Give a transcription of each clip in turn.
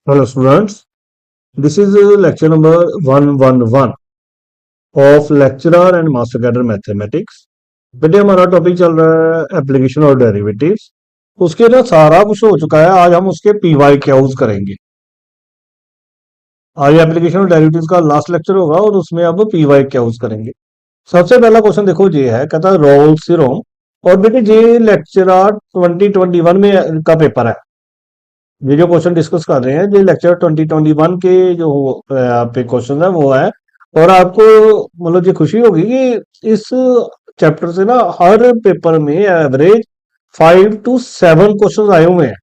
Hello students, this is lecture number 111 of lecturer and master cadre mathematics। बेटे हमारा topic चल रहा है एप्लीकेशन और डेरिवेटिव्स। उसके ना सारा कुछ हो चुका है, आज हम उसके पीवाई क्यूज करेंगे। आज एप्लीकेशन और डेरिवेटिव्स का लास्ट लेक्चर होगा और उसमें अब पीवाई क्यूज करेंगे। सबसे पहला क्वेश्चन देखो, ये है, कहता है रोल्स थ्योरम। और बेटे ये लेक्चर 2021 में का पेपर है। ये जो क्वेश्चन डिस्कस कर रहे हैं ये लेक्चर 2021 के जो पे क्वेश्चन है वो है। और आपको मतलब ये खुशी होगी कि इस चैप्टर से ना हर पेपर में एवरेज 5 to 7 क्वेश्चन आए हुए हैं।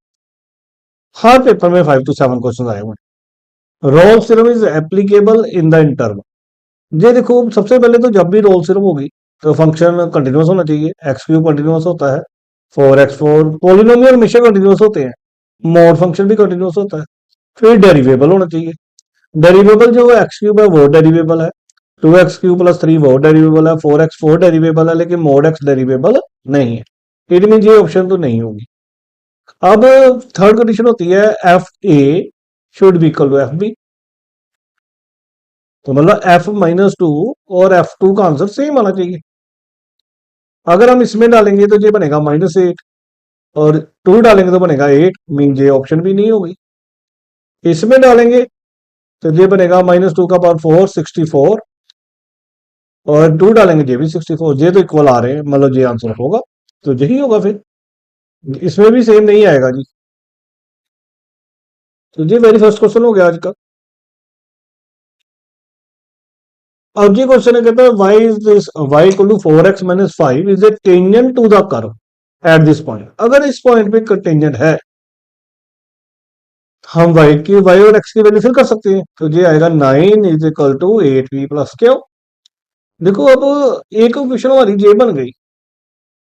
हर पेपर में 5 to 7 क्वेश्चन आए हुए हैं। Rolle's theorem is applicable in the interval. ये देखो, सबसे पहले तो जब भी रोल्स थ्योरम होगी तो फंक्शन कंटिन्यूस होना चाहिए। एक्स क्यूब कंटिन्यूस होता है, 4x4 पॉलिनोमियल हमेशा कंटिन्यूस होते हैं, मॉड फंक्शन भी कंटिन्यूस होता है। फिर डेरिवेबल होना चाहिए। डेरिवेबल जो एक्स क्यूब है वो डेरिवेबल है, 2x³ + 3 वो डेरिवेबल है, 4x4 डेरिवेबल है, लेकिन मोड एक्स डेरिवेबल नहीं है। इट मीन ये ऑप्शन तो नहीं होगी। अब थर्ड कंडीशन होती है F A should be equal to F B. तो मतलब f-2 और f2 का आंसर सेम आना चाहिए। अगर हम इसमें डालेंगे तो ये बनेगा -8 और 2 डालेंगे तो बनेगा 8, मीन ये ऑप्शन भी नहीं होगी। इसमें डालेंगे तो ये बनेगा -2 का पावर 4 64 और 2 डालेंगे ये भी 64। ये तो इक्वल आ रहे हैं, मतलब ये आंसर होगा, तो यही होगा। फिर इसमें भी सेम नहीं आएगा जी। तो ये वेरी फर्स्ट क्वेश्चन हो गया आज का। अब ये क्वेश्चन है, कहता है Y is this Y equal to 4x - 5 is a tangent to the curve at this point. अगर इस पॉइंट पे टेंजेंट है, हम वाई और एक्स की वैल्यू फिल कर सकते हैं। तो ये आएगा 9 इज इक्वल टू 8p+q। देखो, अब एक क्वेश्चन हमारी ये बन गई।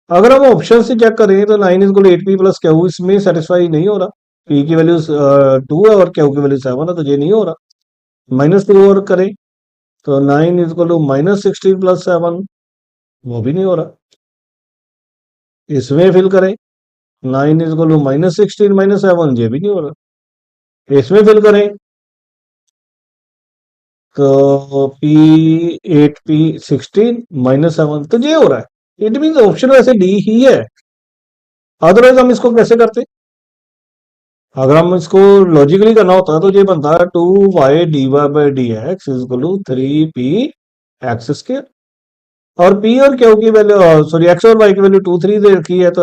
अगर हम ऑप्शन से चेक करें तो 9 इज 8p+q इसमें सेटिस्फाई नहीं हो रहा। पी की वैल्यू 2 है और क्यू की वैल्यू 7 है, तो ये नहीं हो रहा। -2 और करें तो 9 इज इक्वल टू -16 + 7, वो भी नहीं हो रहा। इसमें फिल करें 9 इज इक्वल टू -16 - 7, ये भी नहीं हो रहा। इसमें फिल करें तो P8p16 - 7, तो ये हो रहा है। इट मीन ऑप्शन वैसे डी ही है। अदरवाइज हम इसको कैसे करते? अगर हम इसको लॉजिकली करना होता तो ये बनता है 2y/dy/x⁴3p(x²)। और p और q की वैल्यू, सॉरी, x और y की वैल्यू 2 3 दे रखी है, तो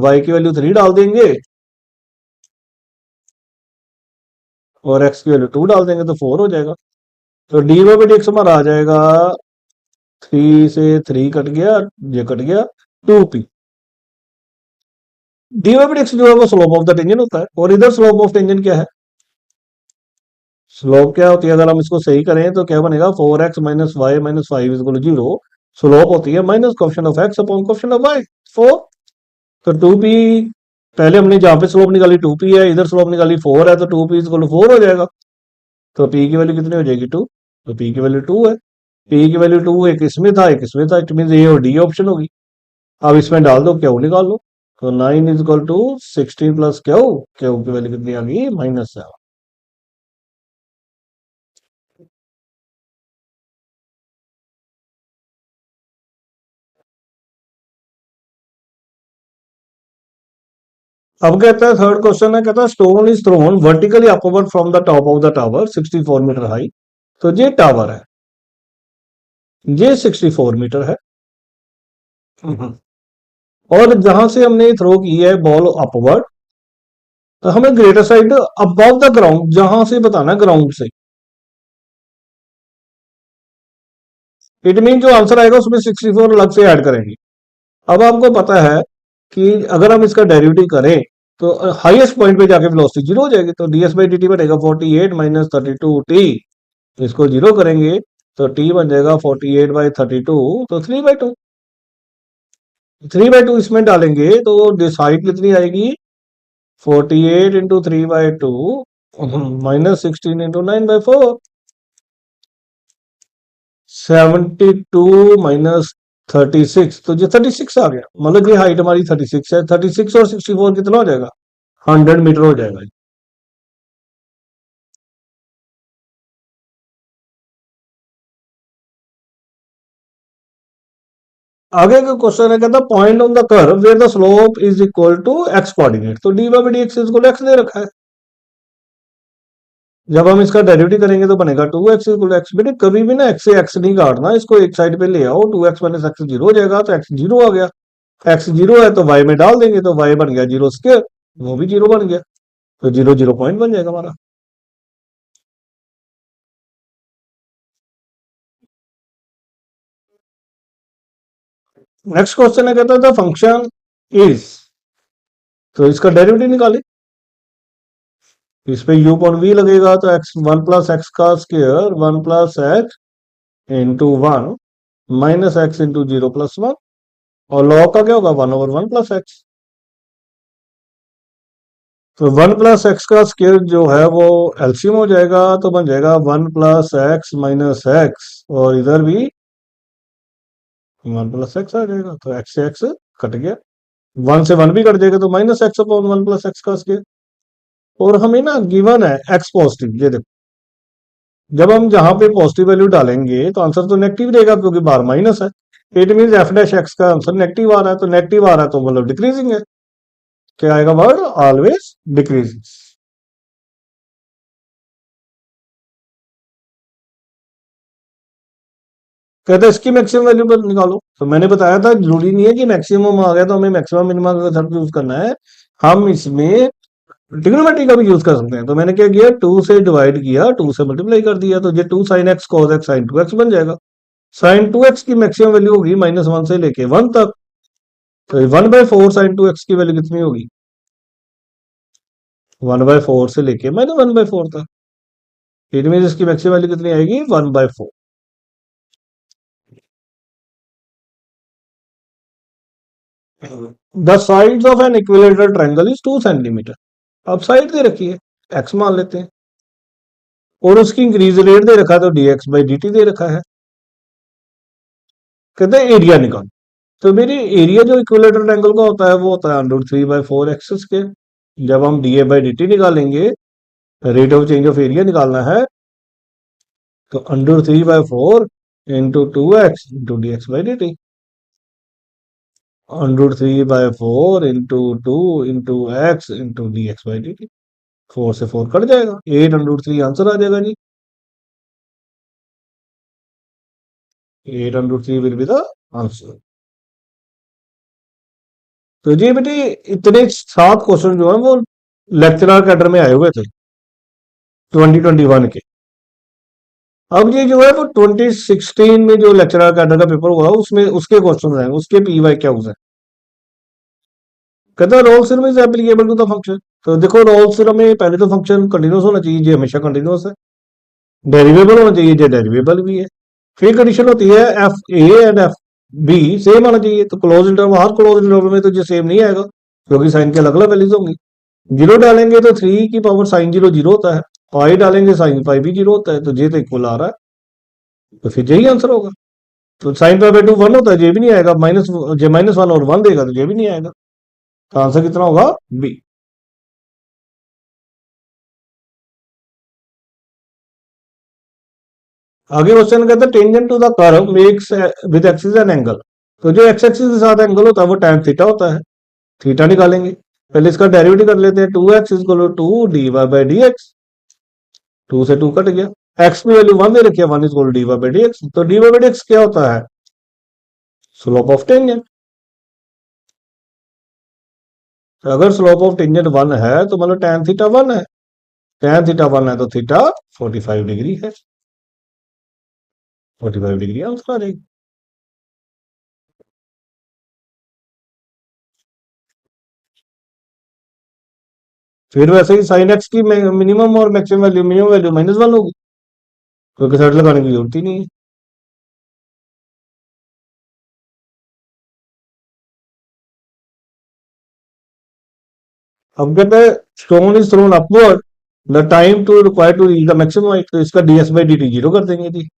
y की वैल्यू 3 डाल देंगे और x की वैल्यू 2 डाल देंगे तो 4 हो जाएगा। तो dy/dx हमारा आ जाएगा, 3 से 3 कट गया, ये कट गया 2p। dy/dx जो है वो स्लोप ऑफ द टेंजेंट होता है। और इधर स्लोप ऑफ टेंजेंट क्या है? स्लोप क्या होती है? अगर हम इसको सही करें तो क्या बनेगा, 4x - y - 5 = 0। स्लोप होती है minus coefficient of x upon coefficient of y, 4। तो 2p, पहले हमने जहां पे स्लोप निकाली 2p है, इधर स्लोप निकाली 4 है, तो 2p = 4 हो जाएगा। तो p की वैल्यू कितनी हो जाएगी, 2। तो p की वैल्यू 2 है। p की वैल्यू 2 एक इसमें था, एक इसमें था, इट मीन ए और डी ऑप्शन होगी। अब इसमें डाल दो, क्यू निकाल लो। तो 9 is equal to 16 + Q. Q की वैल्यू कितनी आ गई, -7। अब कहता है थर्ड क्वेश्चन है, कहता है stone is thrown vertically upward from the top of the tower 64 metre high. तो ये टावर है, ये 64 मीटर है। और जहां से हमने थ्रो की है बॉल अपवर्ड, तो हमें greater side above the ground, जहां से बताना ग्राउंड से। इट मीन जो आंसर आएगा उसमें 64 अलग से ऐड करेंगे। अब आपको पता है कि अगर हम इसका डेरिवेटिव करें तो हाईएस्ट पॉइंट पे जाके वेलोसिटी 0 हो जाएगी। तो ds/dt बनेगा 48 - 32t। इसको 0 करेंगे तो t बन जाएगा 48/32, तो 3/2। 3/2 इसमें डालेंगे तो साइड कितनी आएगी, 48 × 3/2 -16 × 9/4, 72 - 36। तो ये 36 आ गया, मतलब ये हाइट हमारी 36 है। 36 और 64 कितना हो जाएगा, 100 मीटर हो जाएगा। आगे का क्वेश्चन है, कहता point on the curve where the slope is equal to x coordinate, तो d by d x is equal x दे रखा है। जब हम इसका डेरिवेटिव करेंगे तो बनेगा 2x इक्वल एक्स। बेटे कभी भी ना एक्स से एक्स नहीं काटना, इसको एक साइड पे ले आओ, 2x माइनस एक्स जीरो हो जाएगा, तो एक्स जीरो आ गया। एक्स जीरो है तो वाई में डाल देंगे, तो वाई बन गया जीरो स्क्वायर, वो भी जीरो बन गया, तो जीरो जीरो पॉइंट बन जाएगा हमारा। नेक्स्ट क्वेश्चन है, कहता है द फंक्शन इज, तो इसका डेरिवेटिव निकाले। इस पे यू पॉइंट वी लगेगा, तो एक्स वन प्लस एक्स का square one plus x into one minus x into zero plus one, और लॉग का क्या होगा, one over one plus x. तो वन प्लस एक्स का स्क्वायर जो है वो एलसीएम हो जाएगा, तो बन जाएगा one plus x minus x, और इधर भी वन प्लस एक्स आ जाएगा, तो एक्स से एक्स कट गया, वन से वन भी कट जाएगा, तो minus x upon one plus x का स्क्वायर। और हमें ना गिवन है एक्स पॉजिटिव, ये देखो जब हम जहां पे पॉजिटिव वैल्यू डालेंगे तो आंसर तो नेगेटिव देगा, क्योंकि बार माइनस है। It mean F dash x का आंसर नेगेटिव आ रहा है, तो नेगेटिव आ रहा है तो मतलब डिक्रीजिंग है। क्या आएगा वर्ड, ऑलवेज डिक्रीजिंग। कहते हैं इसकी मैक्सिमम वैल्यू पर निकालो, तो मैंने बताया था जरूरी नहीं है कि मैक्सिमम आ गया तो हमें मैक्सिमम मिनिमम का शब्द यूज करना है, हम इसमें ट्रिग्नोमेट्री का भी यूज कर सकते हैं। तो मैंने क्या किया, टू से डिवाइड किया, टू से मल्टीप्लाई कर दिया, तो ये two sine X cos X sine two X बन जाएगा। साइन टू एक्स की मैक्सिमम वैल्यू होगी माइनस वन से लेके वन तक, तो one by four sine two X की वैल्यू कितनी होगी, वन बाय फोर से लेके माइनस वन बाय फोर तक। इट मीन इसकी मैक्सिमम वैल्यू कितनी आएगी, one by four. The sides of an equilateral triangle is 2 centimetre. अब साइड दे रखी है, एक्स मान लेते हैं, और उसकी इंक्रीज रेट दे रखा है, तो d x by D t दे रखा है। कहते हैं एरिया निकाल, तो मेरी एरिया जो इक्विलेटरल ट्रायंगल का होता है वो होता है under three by four x square. जब हम d a by D t निकालेंगे, rate of change of area निकालना है, तो under three by four into two x into d x by D t, under three by four into two into x into d x by D t. Four से four cut जाएगा, eight under three answer आ जाएगा जी, eight under three will be the answer. तो जी बेटे इतने सात question जो है वो लेक्चरर कैडर में आए हुए थे 2021 के। अब ये जो है वो 2016 में जो लेक्चरर कैडर का पेपर हुआ उसमें उसके क्वेश्चन हैं, उसके पी वाई क्या है। कहता है Rolle theorem is applicable to the function. तो देखो रोल थ्योरम में पहले तो फंक्शन कंटिन्यूस होना चाहिए, ये हमेशा कंटिन्यूस है, डेरिवेबल होना चाहिए, ये डेरिवेबल भी है। फिर कंडीशन होती है F A and F B same आना चाहिए, तो क्लोज इंटरवल, हर क्लोज इंटरवल में तो ये सेम नहीं आएगा, क्योंकि साइन के अलग अलग वैल्यूज होंगी। जीरो डालेंगे तो थ्री की पावर साइन जीरो जीरो होता है, पाई डालेंगे साइन पाई भी जीरो होता है, तो ये तो इक्वल आ रहा है, तो फिर यही आंसर होगा। तो sine pi by two one होता है, ये भी नहीं आएगा, माइनस जे माइनस वन और वन देगा तो ये भी नहीं आएगा, तो आंसर कितना होगा, बी। आगे क्वेश्चन कहता है tangent to the curve makes with axis an angle. तो जो एक्स एक्सिस के साथ एंगल होता है वो tan थीटा होता है, थीटा निकालेंगे। पहले इसका डेरिवेटिव कर लेते हैं, two x equal to d y by d x, two से टू कट गया, एक्स की वैल्यू वन दे रखी है, one equal d y by d x, तो d y by d x क्या होता है, स्लोप ऑफ टेंजेंट। तो अगर स्लोप ऑफ टेंजेंट वन है तो मतलब tan थीटा वन है, tan थीटा वन है तो थीटा 45 डिग्री है, 45 डिग्री आंसर आ जाएगी। फिर वैसे ही साइन एक्स की मिनिमम और maximum value, minimum value minus one होगी, क्योंकि सेट लगाने की जरूरत ही नहीं है। अब कहते हैं stone is thrown upward, the time to require to reach the maximum height, तो इसका DS by D T zero कर देंगे जी।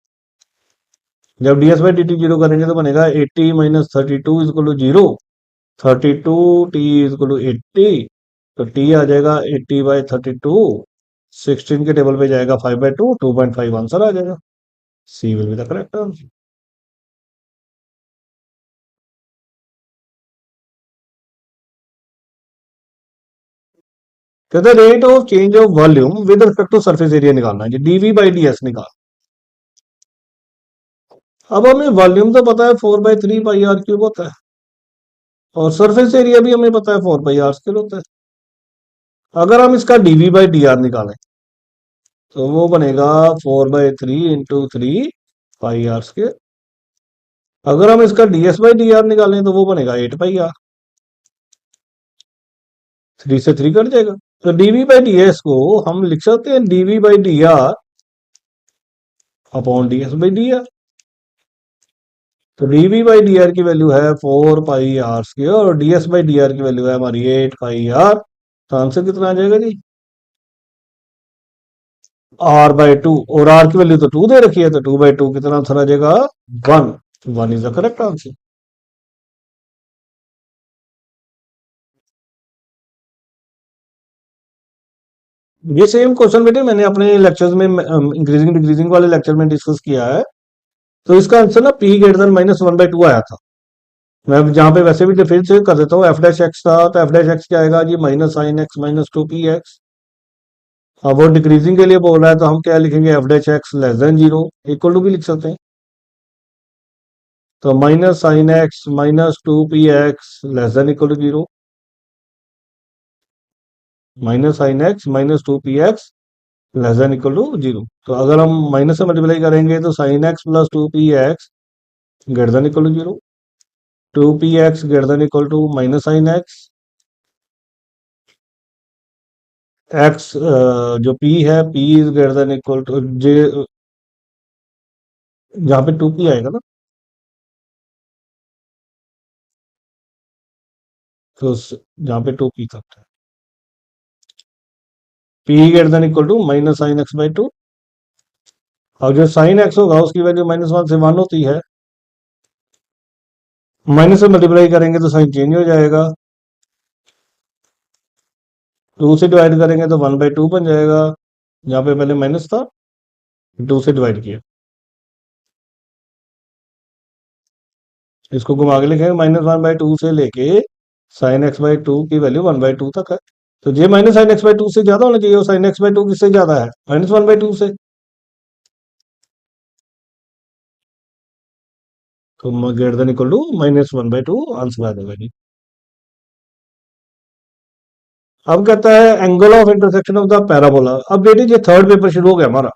जब DS by D T zero करेंगे तो बनेगा 80 minus 32 is equal to zero, 32 T is equal to 80, तो टी आ जाएगा 80 बाई 32, 16 के टेबल पे जाएगा 5 बाई टू, 2.5 आंसर आ जाएगा, C will be the correct answer. कहते हैं rate of change of volume with respect to surface area निकालना है, डीवी बाई डी एस निकाल। अब हमें वॉल्यूम तो पता है 4/3 पाई आर क्यूब होता है, और सरफेस एरिया भी हमें पता है 4 पाई आर स्क्वायर होता है। अगर हम इसका डीवी बाई डी आर निकालें तो वो बनेगा 4/3 × 3 पाई आर स्क्वायर। अगर हम इसका डीएस बाई डी आर निकालें तो वो बनेगा 8 पाई आर। 3 से 3 कट जाएगा। तो डीवी बाई डी एस को हम लिख सकते हैं DV by D R upon D S by D R. तो डीवी बाई डी आर की वैल्यू है 4 पाई आर स्क्वायर और डीएस बाई डी आर की वैल्यू है हमारी 8 पाई आर। तो आंसर कितना आ जाएगा जी? r/2, और r की वैल्यू तो 2 दे रखी है, तो 2/2 कितना आंसर आ जाएगा? 1। 1 इज द करेक्ट आंसर। ये सेम क्वेश्चन बेटे मैंने अपने लेक्चर्स में इंक्रीजिंग डिक्रीजिंग वाले लेक्चर में डिस्कस किया है। तो इसका आंसर ना p ग्रेटर देन -1/2 आया था। मैं जहां पे वैसे भी फिर से कर देता हूँ, एफ डैश एक्स था तो एफ डैश एक्स क्या आएगा जी? -sin x - 2p x। अब वो डिक्रीजिंग के लिए बोल रहा है तो हम क्या लिखेंगे? F dash X less than 0, equal to भी लिख सकते हैं। तो -sin x - 2p x less than equal to 0, -sin x - 2p x less than equal to 0। तो अगर हम माइनस से मल्टीप्लाई करेंगे तो sin x + 2p x greater than equal to 0, 2px greater than equal to -sin x, x जो p है p is greater than equal to j, जहां पे 2p आएगा ना, तो जहां पे 2p तक है, p greater than equal to -sin x/2। और जो sin x होगा उसकी वैल्यू -1 से 1 होती है, माइनस से मल्टीप्लाई करेंगे तो साइन चेंज हो जाएगा, 2 से डिवाइड करेंगे तो 1/2 बन जाएगा, जहां पे पहले माइनस था 2 से डिवाइड किया। इसको घुमा के लिखेंगे -1/2 से लेके sin x/2 की वैल्यू 1/2 तक है। तो ये -sin x/2 से ज्यादा होना चाहिए, और sin x/2 किससे ज्यादा है? -1/2 से। तो greater than equal to -1/2 answer आ जाएगा जी। अब कहता है angle of intersection of the parabola. अब बेटी ये थर्ड पेपर शुरू हो गया हमारा।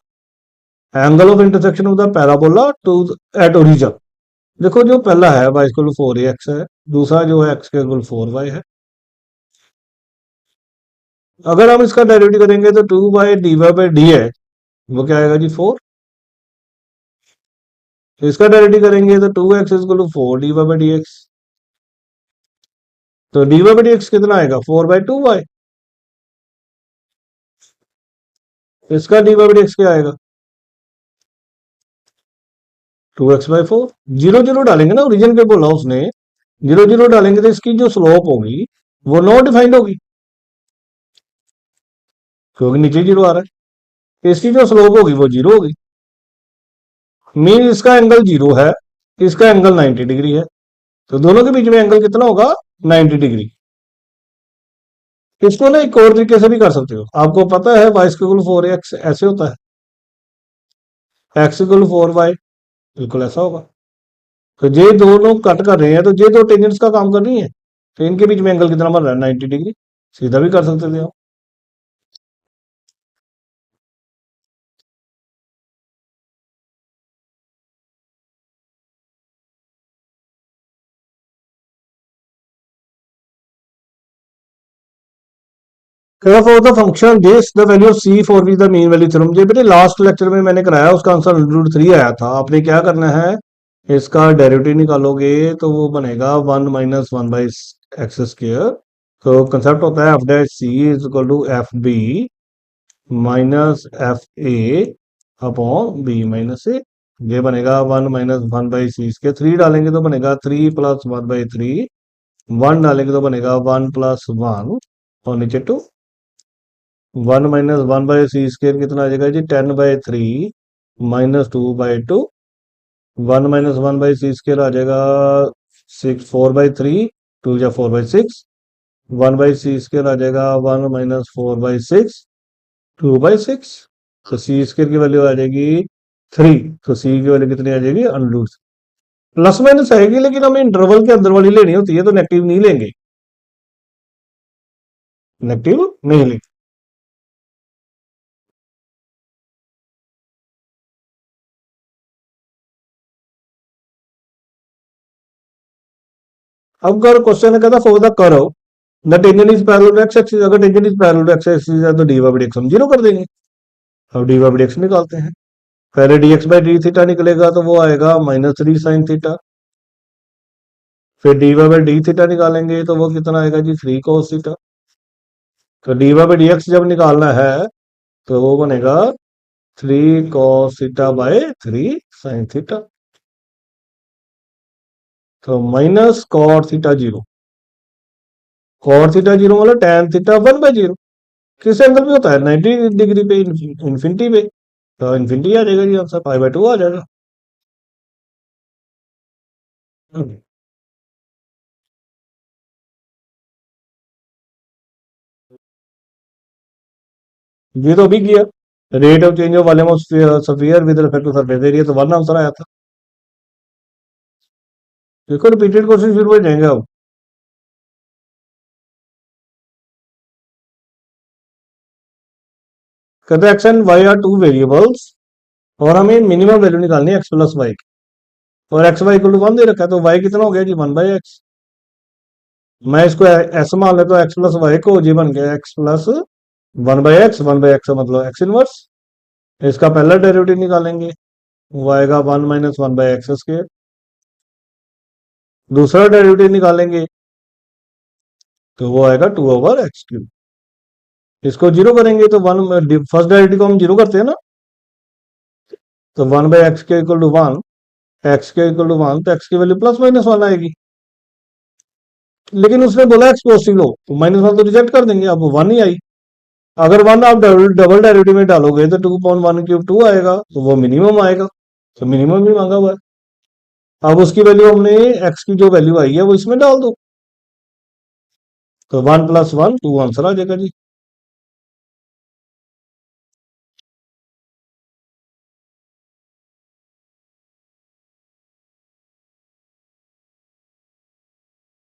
Angle of intersection of the parabola two at origin. देखो जो पहला है y इक्वल टू 4ax है, दूसरा जो है x के इक्वल 4y है। अगर हम इसका डेरिवेटिव करेंगे तो 2/dy/dx वो क्या आएगा जी? 4। तो इसका डेरिवेटिव करेंगे तो 2x इक्वल टू 4 dy/dx। तो dy/dx कितना आएगा? 4/2y। इसका dy/dx क्या आएगा? 2x/4। 0 0 डालेंगे ना, ओरिजिन पे बोला उसने, 0 0 डालेंगे तो इसकी जो स्लोप होगी वो नॉट डिफाइंड होगी, क्योंकि नीचे 0 आ रहा है। इसकी जो स्लोप होगी वो 0 होगी। मीन इसका एंगल 0 है, इसका एंगल 90 डिग्री है, तो दोनों के बीच में एंगल कितना होगा? 90 डिग्री। इसको ना एक और तरीके से भी कर सकते हो। आपको पता है y इक्वल 4x ऐसे होता है, x इक्वल 4y बिल्कुल ऐसा होगा। तो ये दोनों कट कर रहे हैं, तो ये दो टेंजेंट्स का काम कर रही है, तो इनके बीच में एंगल कितना बन रहा है? 90 डिग्री। सीधा भी कर सकते थे आप। For the function this the value of c for we the mean value theorem. ये बेटे लास्ट लेक्चर में मैंने कराया, उसका आंसर √3 आया था। आपने क्या करना है, इसका डेरिवेटिव निकालोगे तो वो बनेगा 1 - 1/x²। तो कंसेप्ट होता है f dash c is equal to F b minus f a upon b minus a. ये बनेगा 1 - 1/c²। 3 डालेंगे तो बनेगा 3 + 1/3। 1 डालेंगे तो बनेगा 1 + 1, और नीचे 2। 1 - 1/c² कितना आ जाएगा जी? 10/3 -2/2। 1 - 1/c² आ जाएगा 4/3, 2 या 4/6। 1/c² आ जाएगा 1 - 4/6, 2/6। तो c² की वैल्यू आ जाएगी 3। तो c की वैल्यू कितनी आ जाएगी, √3। प्लस माइनस आएगी, लेकिन हमें इंटरवल के अंदर वाली लेनी होती है, तो नेगेटिव नहीं लेंगे, नेगेटिव नहीं लेंगे। अब अगर क्वेश्चन है कहता for the curve the tangent is parallel to x axis, अगर tangent is parallel to x axis है तो dy/dx हम जीरो कर देंगे। अब dy/dx निकालते हैं। पहले dx/d थीटा निकलेगा तो वो आएगा -3 sin थीटा। फिर dy/d थीटा निकालेंगे तो वो कितना आएगा जी, 3 cos थीटा। तो dy/dx जब निकालना है तो वो बनेगा 3 cos थीटा/3 sin थीटा। तो minus cot theta 0, cot theta 0 मतलब tan थीटा 1/0। किस एंगल पे होता है, 90 डिग्री पे, इन्फिनिटी पे। तो इन्फिनिटी आ जाएगा जी आंसर, π/2 आ जाएगा। ये तो अभी किया, rate of change of volume of sphere with respect to surface area, तो वन आंसर आया था। देखो रिपीटेड क्वेश्चन शुरू हो जाएंगे अब। कहते हैं X and Y are two variables और हमें मिनिमम वैल्यू निकालनी है एक्स प्लस वाई की, और एक्स वाई इक्वल टू 1 दे रखा है, तो वाई कितना हो गया जी, 1/x। मैं इसको ऐसे मान लेता हूँ एक्स प्लस वाई को, जी बन गया एक्स प्लस 1/x। 1/x का मतलब एक्स इनवर्स। इसका पहला डेरिवेटिव निकालेंगे, वो आएगा 1 - 1/x²। दूसरा डेरिवेटिव निकालेंगे तो वो आएगा 2/x³। इसको जीरो करेंगे तो वन, फर्स्ट डेरिवेटिव को हम जीरो करते हैं ना, तो 1/x के इक्वल टू 1, एक्स के इक्वल टू 1, तो एक्स की वैल्यू +-1 आएगी। लेकिन उसने बोला एक्स पॉजिटिव लो, तो -1 तो रिजेक्ट कर देंगे, अब 1 ही आई। अगर 1 आप डबल डबल डेरिवेटिव में डालोगे तो 2/1³ 2 आएगा, तो वो मिनिमम आएगा। तो मिनिमम भी मांगा हुआ है। अब उसकी वैल्यू हमने, एक्स की जो वैल्यू आई है वो इसमें डाल दो, तो 1 + 1 2 आंसर आ जाएगा जी।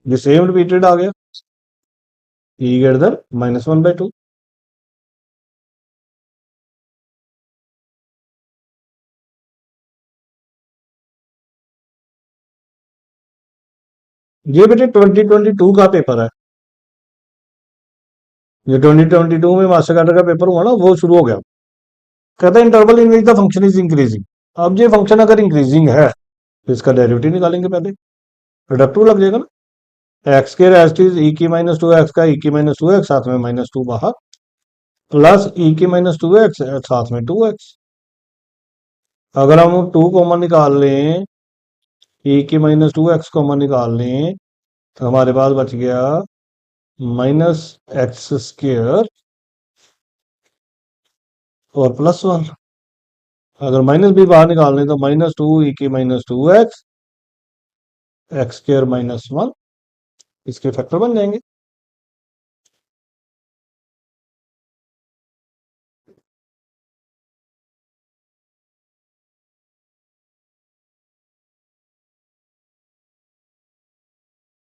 ये सेम रिपीटेड आ गया, e greater than -1/2। ये बेटे 2022 का पेपर है। ये 2022 में मास्टर कार्डर का पेपर हुआ ना, वो शुरू हो गया। कहता है interval in which the function is increasing. अब ये फंक्शन अगर इंक्रीजिंग है तो इसका डेरिवेटिव निकालेंगे पहले, प्रोडक्टिव लग जाएगा ना। एक्स के रेस्ट इज e⁻2x का e⁻2x, साथ में -2 बाहर, प्लस e⁻2x साथ में 2x। अगर हम 2 कॉमन निकाल लें, e⁻2x कॉमन निकाल लें, तो हमारे पास बच गया -x² और +1। अगर माइनस भी बाहर निकाल लें तो -2 e⁻2x, x² -1, इसके फैक्टर बन जाएंगे।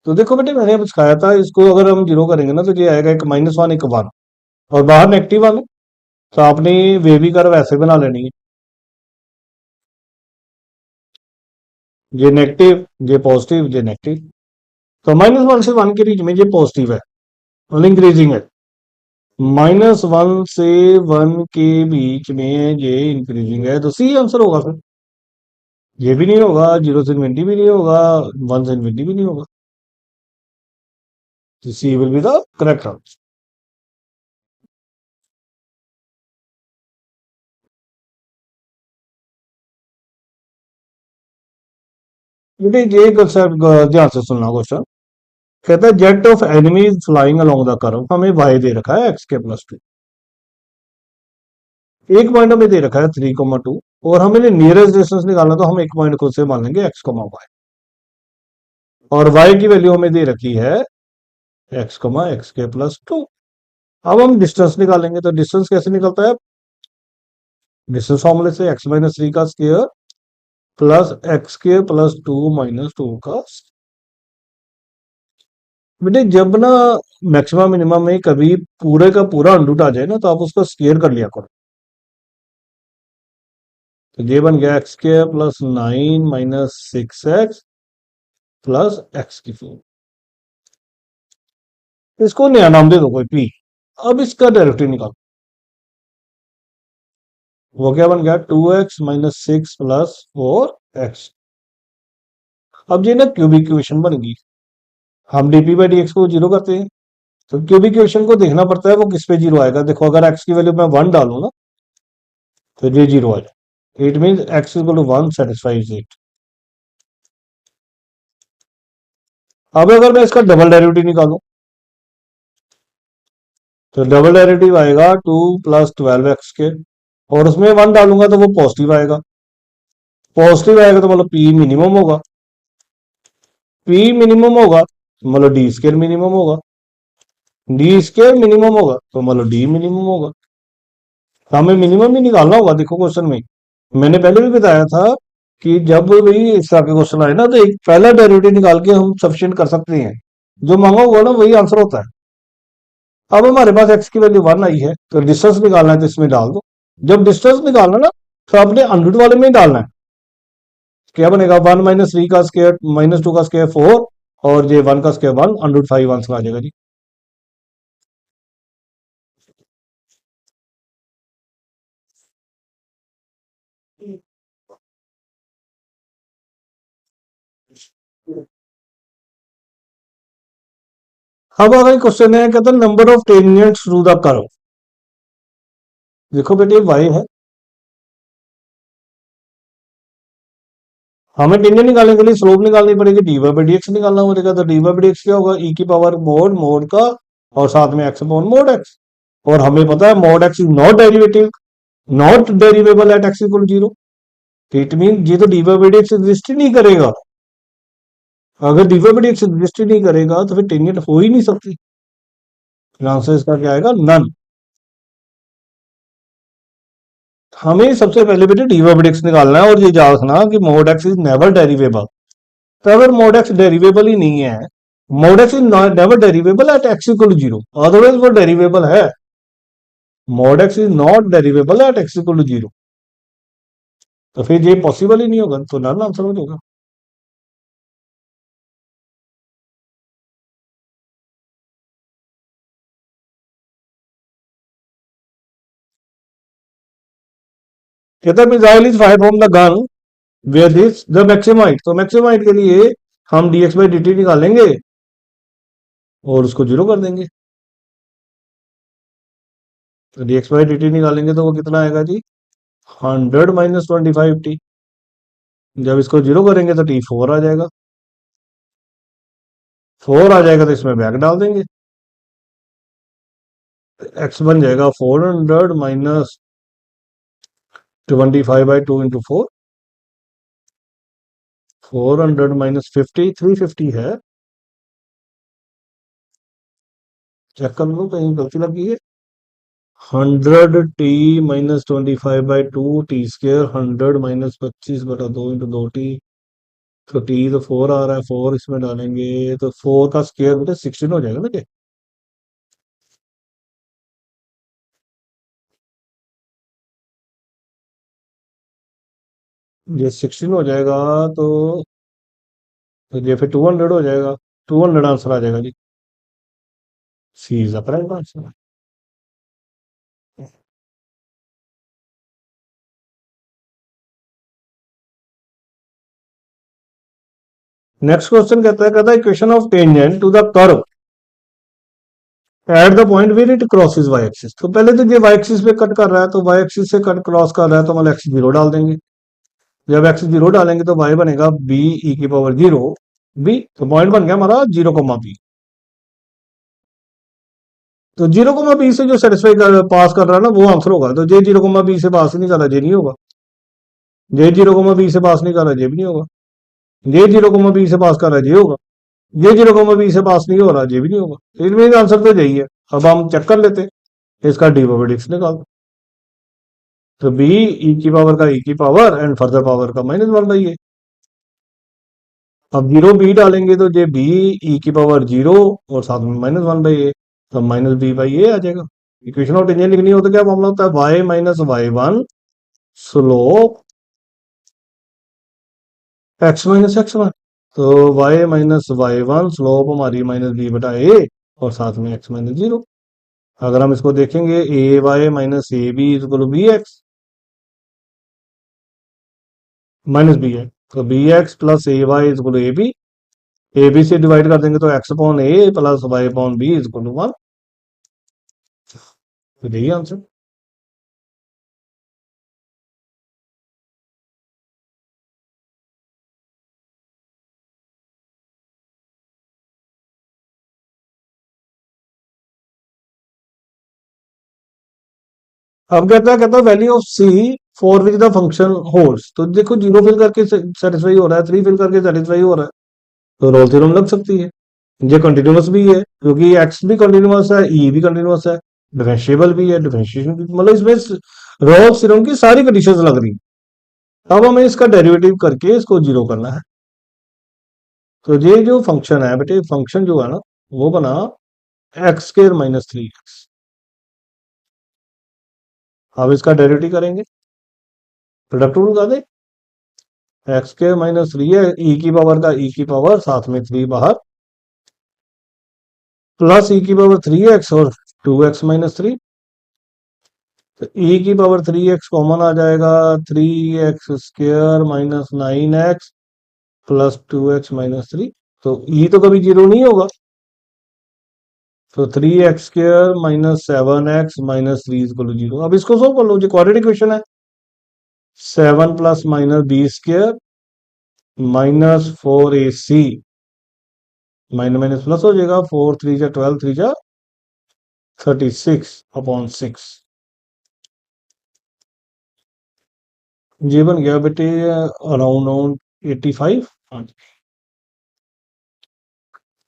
तो देखो बेटे मैंने अब सिखाया था, इसको अगर हम जीरो करेंगे ना तो ये आएगा एक -1 एक 1, और बाहर -1 है, तो आपने वे भी कर्व ऐसे बना लेनी है, ये नेगेटिव, ये पॉजिटिव, ये नेगेटिव। तो -1 से 1 के बीच में ये पॉजिटिव है और इंक्रीजिंग है, -1 से 1 के बीच में ये इंक्रीजिंग है, तो सी आंसर होगा फिर। ये भी नहीं होगा, 0 से इन्फिनिटी भी नहीं होगा, 1 से इन्फिनिटी भी नहीं होगा, तो C will be the correct answer. बेटे ये कंसेप्ट ध्यान से सुनना क्वेश्चन। कहता है jet of enemy flying along the curve, हमें वाई दे रखा है x के +2, एक पॉइंट हमें दे रखा है 3,2, और हमें नियरेस्ट डिस्टेंस निकालना, तो हम एक पॉइंट खुद से मान लेंगे x, y, और y की वैल्यू हमें दे रखी है x,x k+2। अब हम डिस्टेंस निकालेंगे, तो डिस्टेंस कैसे निकलता है? डिस्टेंस फॉर्मूले से x-3 का स्क्वायर प्लस x k+2 - 2 का। बेटे जब ना मैक्सिमम मिनिमम में कभी पूरे का पूरा अंडूट आ जाए ना, तो आप उसको स्क्वायर कर लिया करो। तो ये बन गया x k + 9 - 6x + x4। इसको नया नाम दे दो कोई p। अब इसका डेरिवेटिव निकालो। वो क्या बन गया? 2x - 6 + 4x। अब ये ना क्यूबिक इक्वेशन बन गई। हम dp/dx को जीरो करते हैं, तो क्यूबिक इक्वेशन को देखना पड़ता है वो किस पे जीरो आएगा। देखो अगर x की वैल्यू मैं 1 डालू ना, तो ये जीरो आ जाए। It mean x = 1 satisfies it. अब अगर मैं इसका डबल डेरिवेटिव निकालूं, तो डबल डेरिवेटिव आएगा 2 + 12x, और उसमें 1 डालूंगा तो वो पॉजिटिव आएगा। पॉजिटिव आएगा तो मतलब p मिनिमम होगा। p मिनिमम होगा तो मतलब d² मिनिमम होगा। d² मिनिमम होगा तो मतलब d मिनिमम होगा। तो हमें मिनिमम ही निकालना होगा। देखो क्वेश्चन में मैंने पहले भी बताया था कि जब भी इस तरह के क्वेश्चन आए ना, तो एक पहला डेरिवेटिव निकाल के हम सफिशिएंट कर सकते हैं। जो मांगा हुआ ना वही आंसर होता है। अब हमारे पास x की वैल्यू 1 आई है, तो डिस्टेंस निकालना है, तो इसमें डाल दो। जब डिस्टेंस निकालना ना, तो आपने अंडर वाले में ही डालना है। क्या बनेगा? 1 - 3 का स्क्वायर -2 का स्क्वायर 4, और ये 1 का स्क्वायर 1, √5 आंसर आ जाएगा जी। अब अगर क्वेश्चन है, कहता है number of tangents through the curve. देखो बेटे y है, हमें टेंजेंट निकालने के लिए स्लोप निकालनी पड़ेगी, dy/dx निकालना पड़ेगा। तो dy/dx क्या होगा? e की पावर मोड मोड का, और साथ में x/mod x। और हमें पता है mod x is not derivative, not derivable at x = 0। It mean ये तो dy/dx एग्जिस्ट ही नहीं करेगा। अगर dy/dx एग्जिस्ट ही नहीं करेगा तो फिर टेंजेंट हो ही नहीं सकती। आंसर इसका क्या आएगा? नन। हमें सबसे पहले बेटे dy/dx निकालना है, और ये याद रखना कि mod x इज नेवर डेरिवेबल। तो अगर mod x डेरिवेबल ही नहीं है, mod x is never derivable at x = 0, otherwise वो डेरिवेबल है। mod x is not derivable at x = 0, तो फिर ये पॉसिबल ही नहीं होगा, तो नन आंसर हो जाएगा। कहता है missile is fire from the gun where this the maximum height. तो मैक्सिमम हाइट के लिए हम dx/dt निकालेंगे और उसको जीरो कर देंगे। तो dx/dt निकालेंगे तो वो कितना आएगा जी? 100 - 25t। जब इसको जीरो करेंगे तो t4 आ जाएगा। 4 आ जाएगा तो इसमें बैक डाल देंगे, x बन जाएगा 400 - 25/2 × 4। 400 - 50 350 है। चेक कर लो कहीं गलती लगी है। 100t - 25/2 t², 100 - 25/2 × 2t। तो t तो 4 आ रहा है, 4 इसमें डालेंगे तो 4 का स्क्वायर बेटे 16 हो जाएगा ना। ये 16 हो जाएगा, तो ये फिर 200 हो जाएगा। 200 आंसर आ जाएगा जी। C is the correct answer. Next question कहता है equation of tangent to the curve at the point where it crosses y axis. तो पहले तो ये वाई एक्सिस पे कट कर रहा है, तो वाई एक्सिस से कट क्रॉस कर रहा है, तो मतलब x0 डाल देंगे। जब x0 डालेंगे तो y बनेगा b e⁻0 b। तो पॉइंट बन गया हमारा 0, तो 0, b से जो सेटिस्फाई पास कर रहा है ना वो आंसर होगा। तो जे 0, b से पास ही नहीं कर रहा, जे नहीं होगा। जे 0, b से पास नहीं कर रहा, जे भी नहीं होगा। जे 0, b से पास कर रहा है, जे होगा। ये 0,b से पास नहीं हो रहा, ये भी नहीं होगा, तो इट मीन आंसर तो यही है। अब हम चेक कर लेते हैं, इसका डी ओवर डी निकाल दो। तो b ई की पावर का ई की पावर एंड फर्दर पावर का -1/a। अब 0b डालेंगे तो ये b ई की पावर 0 और साथ में -1/a, तो -b/a आ जाएगा। इक्वेशन ऑफ टेंजेंट लिखनी हो तो क्या मामला होता है, y minus y one slope x minus x1। तो y minus y one slope हमारी -b/a और साथ में x माइनस 0। अगर हम इसको देखेंगे a y minus a b is equal b x minus b x, तो b x plus a y is equal a b से डिवाइड कर देंगे तो x upon a plus y upon b is equal 1। तो यही answer. अब कहता है value of c for which the function holds. तो देखो 0 फिल करके सेटिस्फाई हो रहा है, 3 फिल करके सेटिस्फाई हो रहा है, तो रोल थ्योरम लग सकती है। ये कंटिन्यूअस भी है क्योंकि एक्स भी कंटिन्यूअस है, ई भी कंटिन्यूअस है, डिफरेंशिएबल भी है, डिफरेंशिएशन भी, मतलब इसमें रोल्स थ्योरम की सारी कंडीशंस लग रही है। अब हमें इसका डेरिवेटिव करके इसको जीरो करना है। तो ये जो फंक्शन है बेटे, फंक्शन जो है ना वो बना x² - 3x। अब इसका डेरिवेटिव करेंगे, प्रोडक्ट रूल लगा दे, x² - 3 है, ई की पावर का ई की पावर साथ में 3 बाहर प्लस ई की पावर 3x और 2x - 3। तो ई की पावर 3x कॉमन आ जाएगा, 3x² - 9x प्लस 2x - 3। तो ई तो कभी जीरो नहीं होगा, तो 3x² - 7x - 3 = 0। अब इसको सोल्व कर लो, जो क्वाड्रेटिक इक्वेशन है, 7 plus minus b² -4ac minus minus plus हो जाएगा, 4 3 जा 12 3 जा 36/6। ये बन गया बेटे अराउंड 85।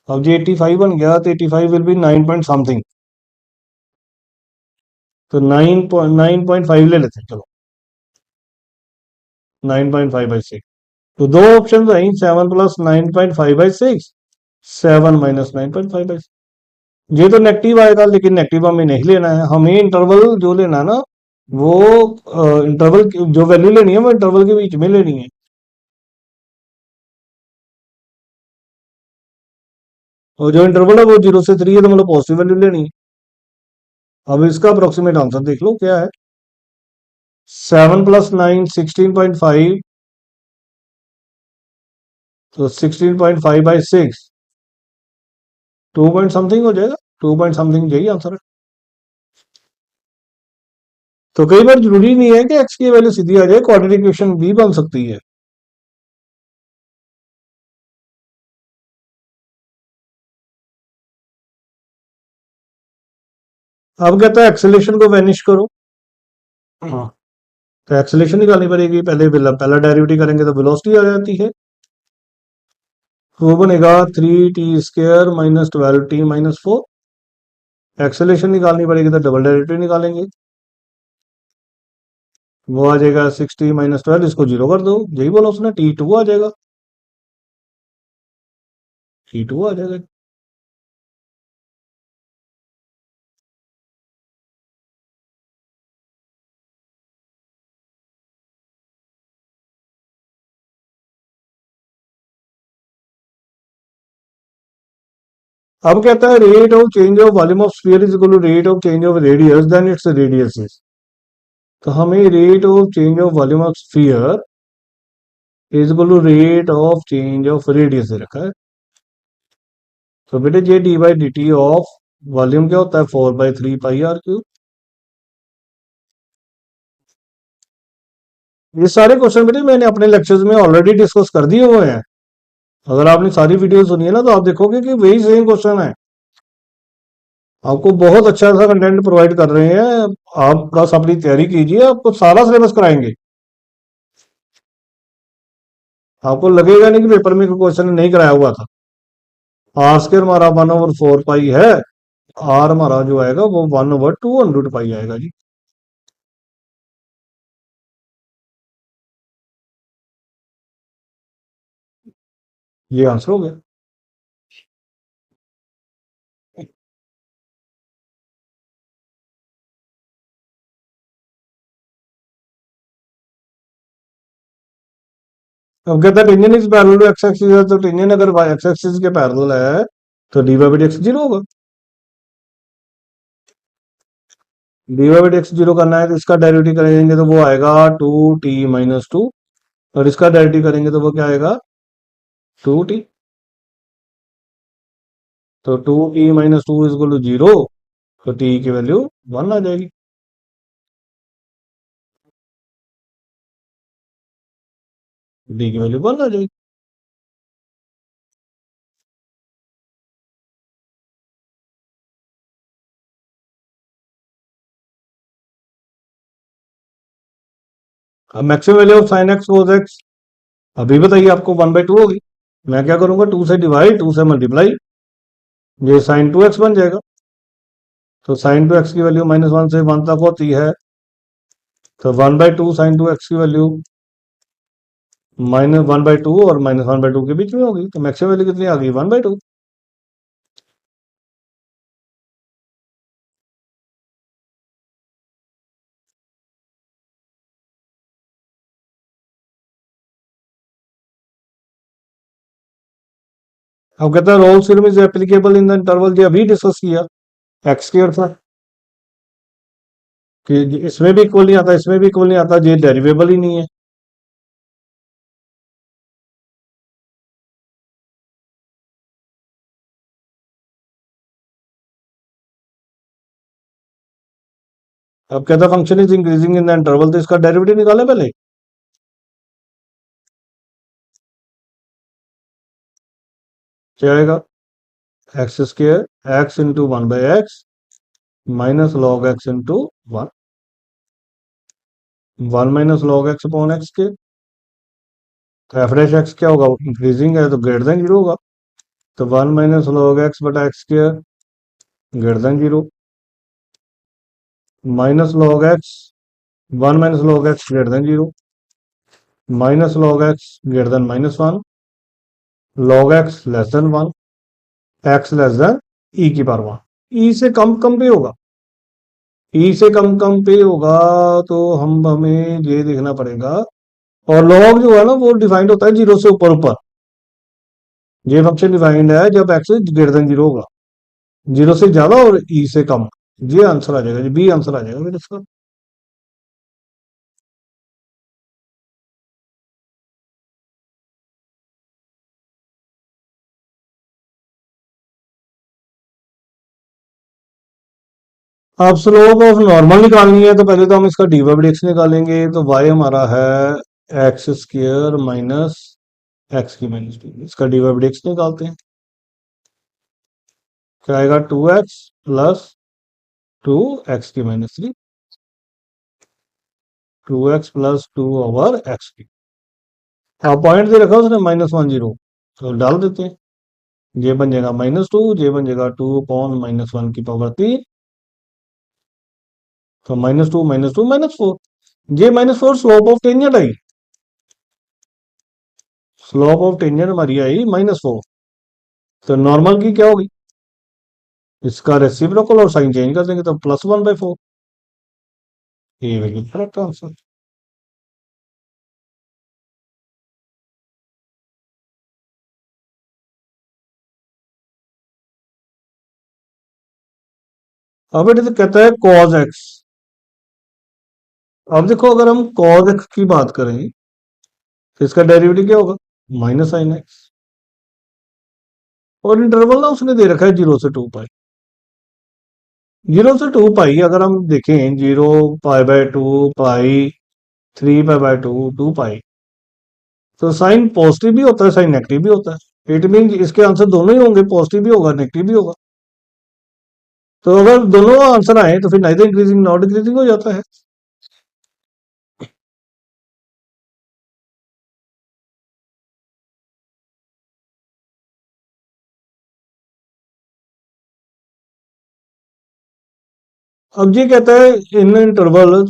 अब ये 85 बन गया तो 85 विल बी 9 पॉइंट समथिंग, तो 9.5 ले लेते हैं, चलो 9.5/6। तो दो ऑप्शन है, 7 प्लस 9.5/6, 7 माइनस 9.5/6। ये तो नेगेटिव आएगा लेकिन नेगेटिव हमें नहीं लेना है, हमें इंटरवल जो लेना है ना वो इंटरवल जो वैल्यू लेनी है वो इंटरवल के बीच में लेनी है। और जो इंटरवल है वो 0 से 3 है, तो मतलब पॉजिटिव वैल्यू लेनी है। अब इसका अप्रोक्सीमेट आंसर देख लो क्या है, 7 प्लस 9 16.5, तो 16.5/6 2 पॉइंट समथिंग हो जाएगा, 2 पॉइंट समथिंग यही आंसर है। तो कई बार जरूरी नहीं है कि एक्स की वैल्यू सीधी आ जाए, क्वाड्रेटिक इक्वेशन भी बन सकती है। अब कहता है एक्सेलेरेशन को वैनिश करो। हाँ, तो एक्सेलेरेशन निकालनी पड़ेगी, पहले पहला डेरिवेटिव करेंगे तो वेलोसिटी आ जाती है, तो वो बनेगा 3t² - 12t - 4। एक्सेलेरेशन निकालनी पड़ेगी तो डबल डेरिवेटिव निकालेंगे, वो आ जाएगा 60 - 12, इसको जीरो कर दो, यही बोला उसने, t2 आ जाएगा, t2 आ जाएगा। अब कहता है rate of change of volume of sphere is equal to rate of change of radius then its radius is. तो हमें rate of change of volume of sphere is equal to rate of change of radius दे रखा है। तो बेटे ये d/dt of volume क्या होता है, 4/3πr3। ये सारे क्वेश्चन बेटे मैंने अपने लेक्चर्स में ऑलरेडी डिस्कस कर दिए हुए हैं। अगर आपने सारी वीडियो सुनी है ना तो आप देखोगे कि वही सेम क्वेश्चन है, आपको बहुत अच्छा सा कंटेंट प्रोवाइड कर रहे हैं। आप बस अपनी तैयारी कीजिए, आपको सारा सिलेबस कराएंगे, आपको लगेगा नहीं कि पेपर में क्वेश्चन नहीं कराया हुआ था। आर स्क्र हमारा 1/4 पाई है, आर हमारा जो आएगा वो 1/200 पाई आएगा जी। ये आंसर हो गया। अब कहता है tangent is parallel to x axis है, तो टेंजेंट अगर एक्स एक्सिस के पैरेलल है तो d y by d x zero होगा। D y by d x zero करना है तो इसका डेरिवेटिव करेंगे तो वो आएगा 2t - 2, और इसका डेरिवेटिव करेंगे तो वो क्या आएगा 2t। तो 2t - 2 is equal to zero, तो t की वैल्यू 1 आ जाएगी। डी की वैल्यू 1 आ जाएगी। अब maximum value of sine x cos x अभी बताइए आपको 1/2 होगी। मैं क्या करूंगा 2 से डिवाइड 2 से मल्टीप्लाई, ये साइन 2x बन जाएगा। तो साइन 2x की वैल्यू -1 से 1 तक होती है, तो 1/2 साइन 2x की वैल्यू -1/2 और -1/2 के बीच में होगी, तो मैक्सिमम वैल्यू कितनी आ गई 1/2। अब कहता है Rolle's theorem is applicable in the interval, जो अभी डिस्कस किया एक्स स्क्वायर था कि इसमें भी इक्वल नहीं आता, इसमें भी इक्वल नहीं आता, ये डेरिवेबल ही नहीं है। अब कहता है function is increasing in the interval, तो इसका डेरिवेटिव निकालें पहले। क्या आएगा x square x into 1/x minus log x into 1, 1 minus log x upon x के। तो एफ डैश एक्स क्या होगा, इंक्रीजिंग है तो ग्रेटर देन जीरो होगा, तो 1 माइनस लॉग एक्स बटा x square greater than zero, minus log x 1 minus log x greater than zero, minus log x greater than -1, log x less than 1, x less than e की power 1। ई से कम कम पे होगा, ई से कम कम पे होगा, तो हम हमें ये देखना पड़ेगा। और लॉग जो है ना वो डिफाइंड होता है जीरो से ऊपर ऊपर, ये फंक्शन डिफाइंड है जब एक्स ग्रेटर देन जीरो होगा, जीरो से ज्यादा और ई से कम। ये आंसर आ जाएगा जी, बी आंसर आ जाएगा फिर इसका। अब स्लोप ऑफ नॉर्मल निकालनी है तो पहले तो हम इसका डी बाई डी एक्स निकालेंगे, तो वाई हमारा है एक्स स्क्र माइनस एक्स की -2, इसका डी बाई डी एक्स निकालते हैं। क्या आएगा 2x प्लस 2x की -3, 2x प्लस 2/x की। हाँ पॉइंट दे रखा उसने -10, तो डाल देते हैं। ये बन जाएगा -2, ये बन जाएगा 2/-1 की पावर 3, तो -2 - 2 -4, ये -4 slope of tangent I, slope of tangent हमारी आई -4, तो नॉर्मल की क्या होगी, इसका रेसिप्रोकल और साइन चेंज कर देंगे तो +1/4। ये बिल्कुल करेक्ट आंसर। अब ये तो कहता है cos x। अब देखो अगर हम cos x की बात करें तो इसका डेरिवेटिव क्या होगा -sin x, और इंटरवल ना उसने दे रखा है 0 से 2 पाई। 0 से 2 पाई अगर हम देखें 0 पाई/2 पाई, 3 पाई/2, 2 पाई, तो साइन पॉजिटिव भी होता है साइन नेगेटिव भी होता है, इट मीन इसके आंसर दोनों ही होंगे, पॉजिटिव भी होगा नेगेटिव भी होगा। तो अगर दोनों आंसर आए तो फिर नाइदर इंक्रीजिंग नॉट डिक्रीजिंग हो जाता है। अब ये कहता है इन इंटरवल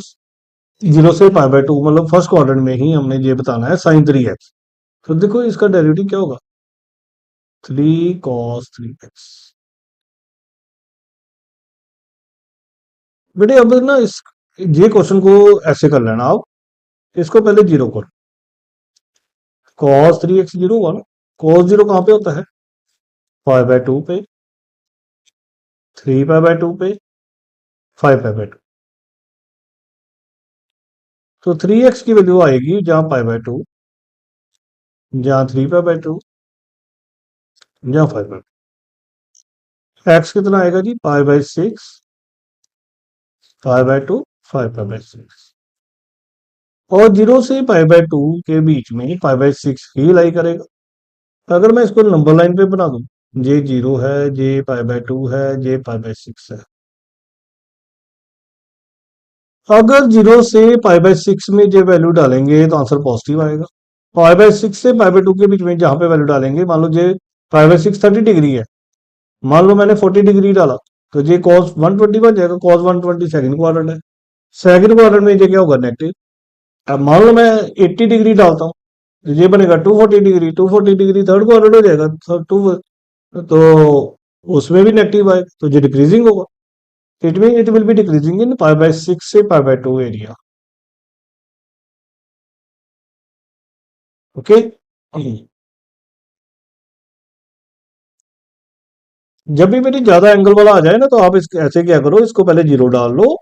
0 से π/2, मतलब फर्स्ट क्वाड्रेंट में ही हमने ये बताना है sin 3x। तो देखो इसका डेरिवेटिव क्या होगा, 3 cos 3x। बेटे अब ना इस ये क्वेश्चन को ऐसे कर लेना आप, इसको पहले जीरो करो। cos 3x जीरो हुआ ना, cos 0 कहाँ पे होता है, π/2 पे, 3π/2 पे, 5π/2। तो 3x की वैल्यू आएगी जहां π/2, जहां 3π/2, जहां 5/2। एक्स कितना आएगा जी, π/6, 5/2, 5π/6। और 0 से π/2 के बीच में π/6 ही लाई करेगा। अगर मैं इसको नंबर लाइन पे बना दूं, जे 0 है, जे π/2 है, जे π/6 है। अगर 0 से π/6 में जो वैल्यू डालेंगे तो आंसर पॉजिटिव आएगा। π/6 से π/2 के बीच में जहां पे वैल्यू डालेंगे, मान लो जे π/6 30 डिग्री है, मान लो मैंने 40 डिग्री डाला, तो ये cos 120 बन जाएगा। cos 120 सेकंड क्वाड्रेंट है, सेकंड क्वाड्रेंट में ये क्या होगा, नेगेटिव। अब मान लो मैं 80 डिग्री डालता हूँ, तो ये बनेगा 240 डिग्री, 240 डिग्री थर्ड क्वाड्रेंट हो जाएगा। तो उसमें भी नेगेटिव आएगा, तो ये डिक्रीजिंग होगा। It mean it will be decreasing in π/6 से π/2 एरिया। ओके। जब भी मेरी ज्यादा एंगल वाला आ जाए ना, तो आप इस ऐसे क्या करो, इसको पहले जीरो डाल लो,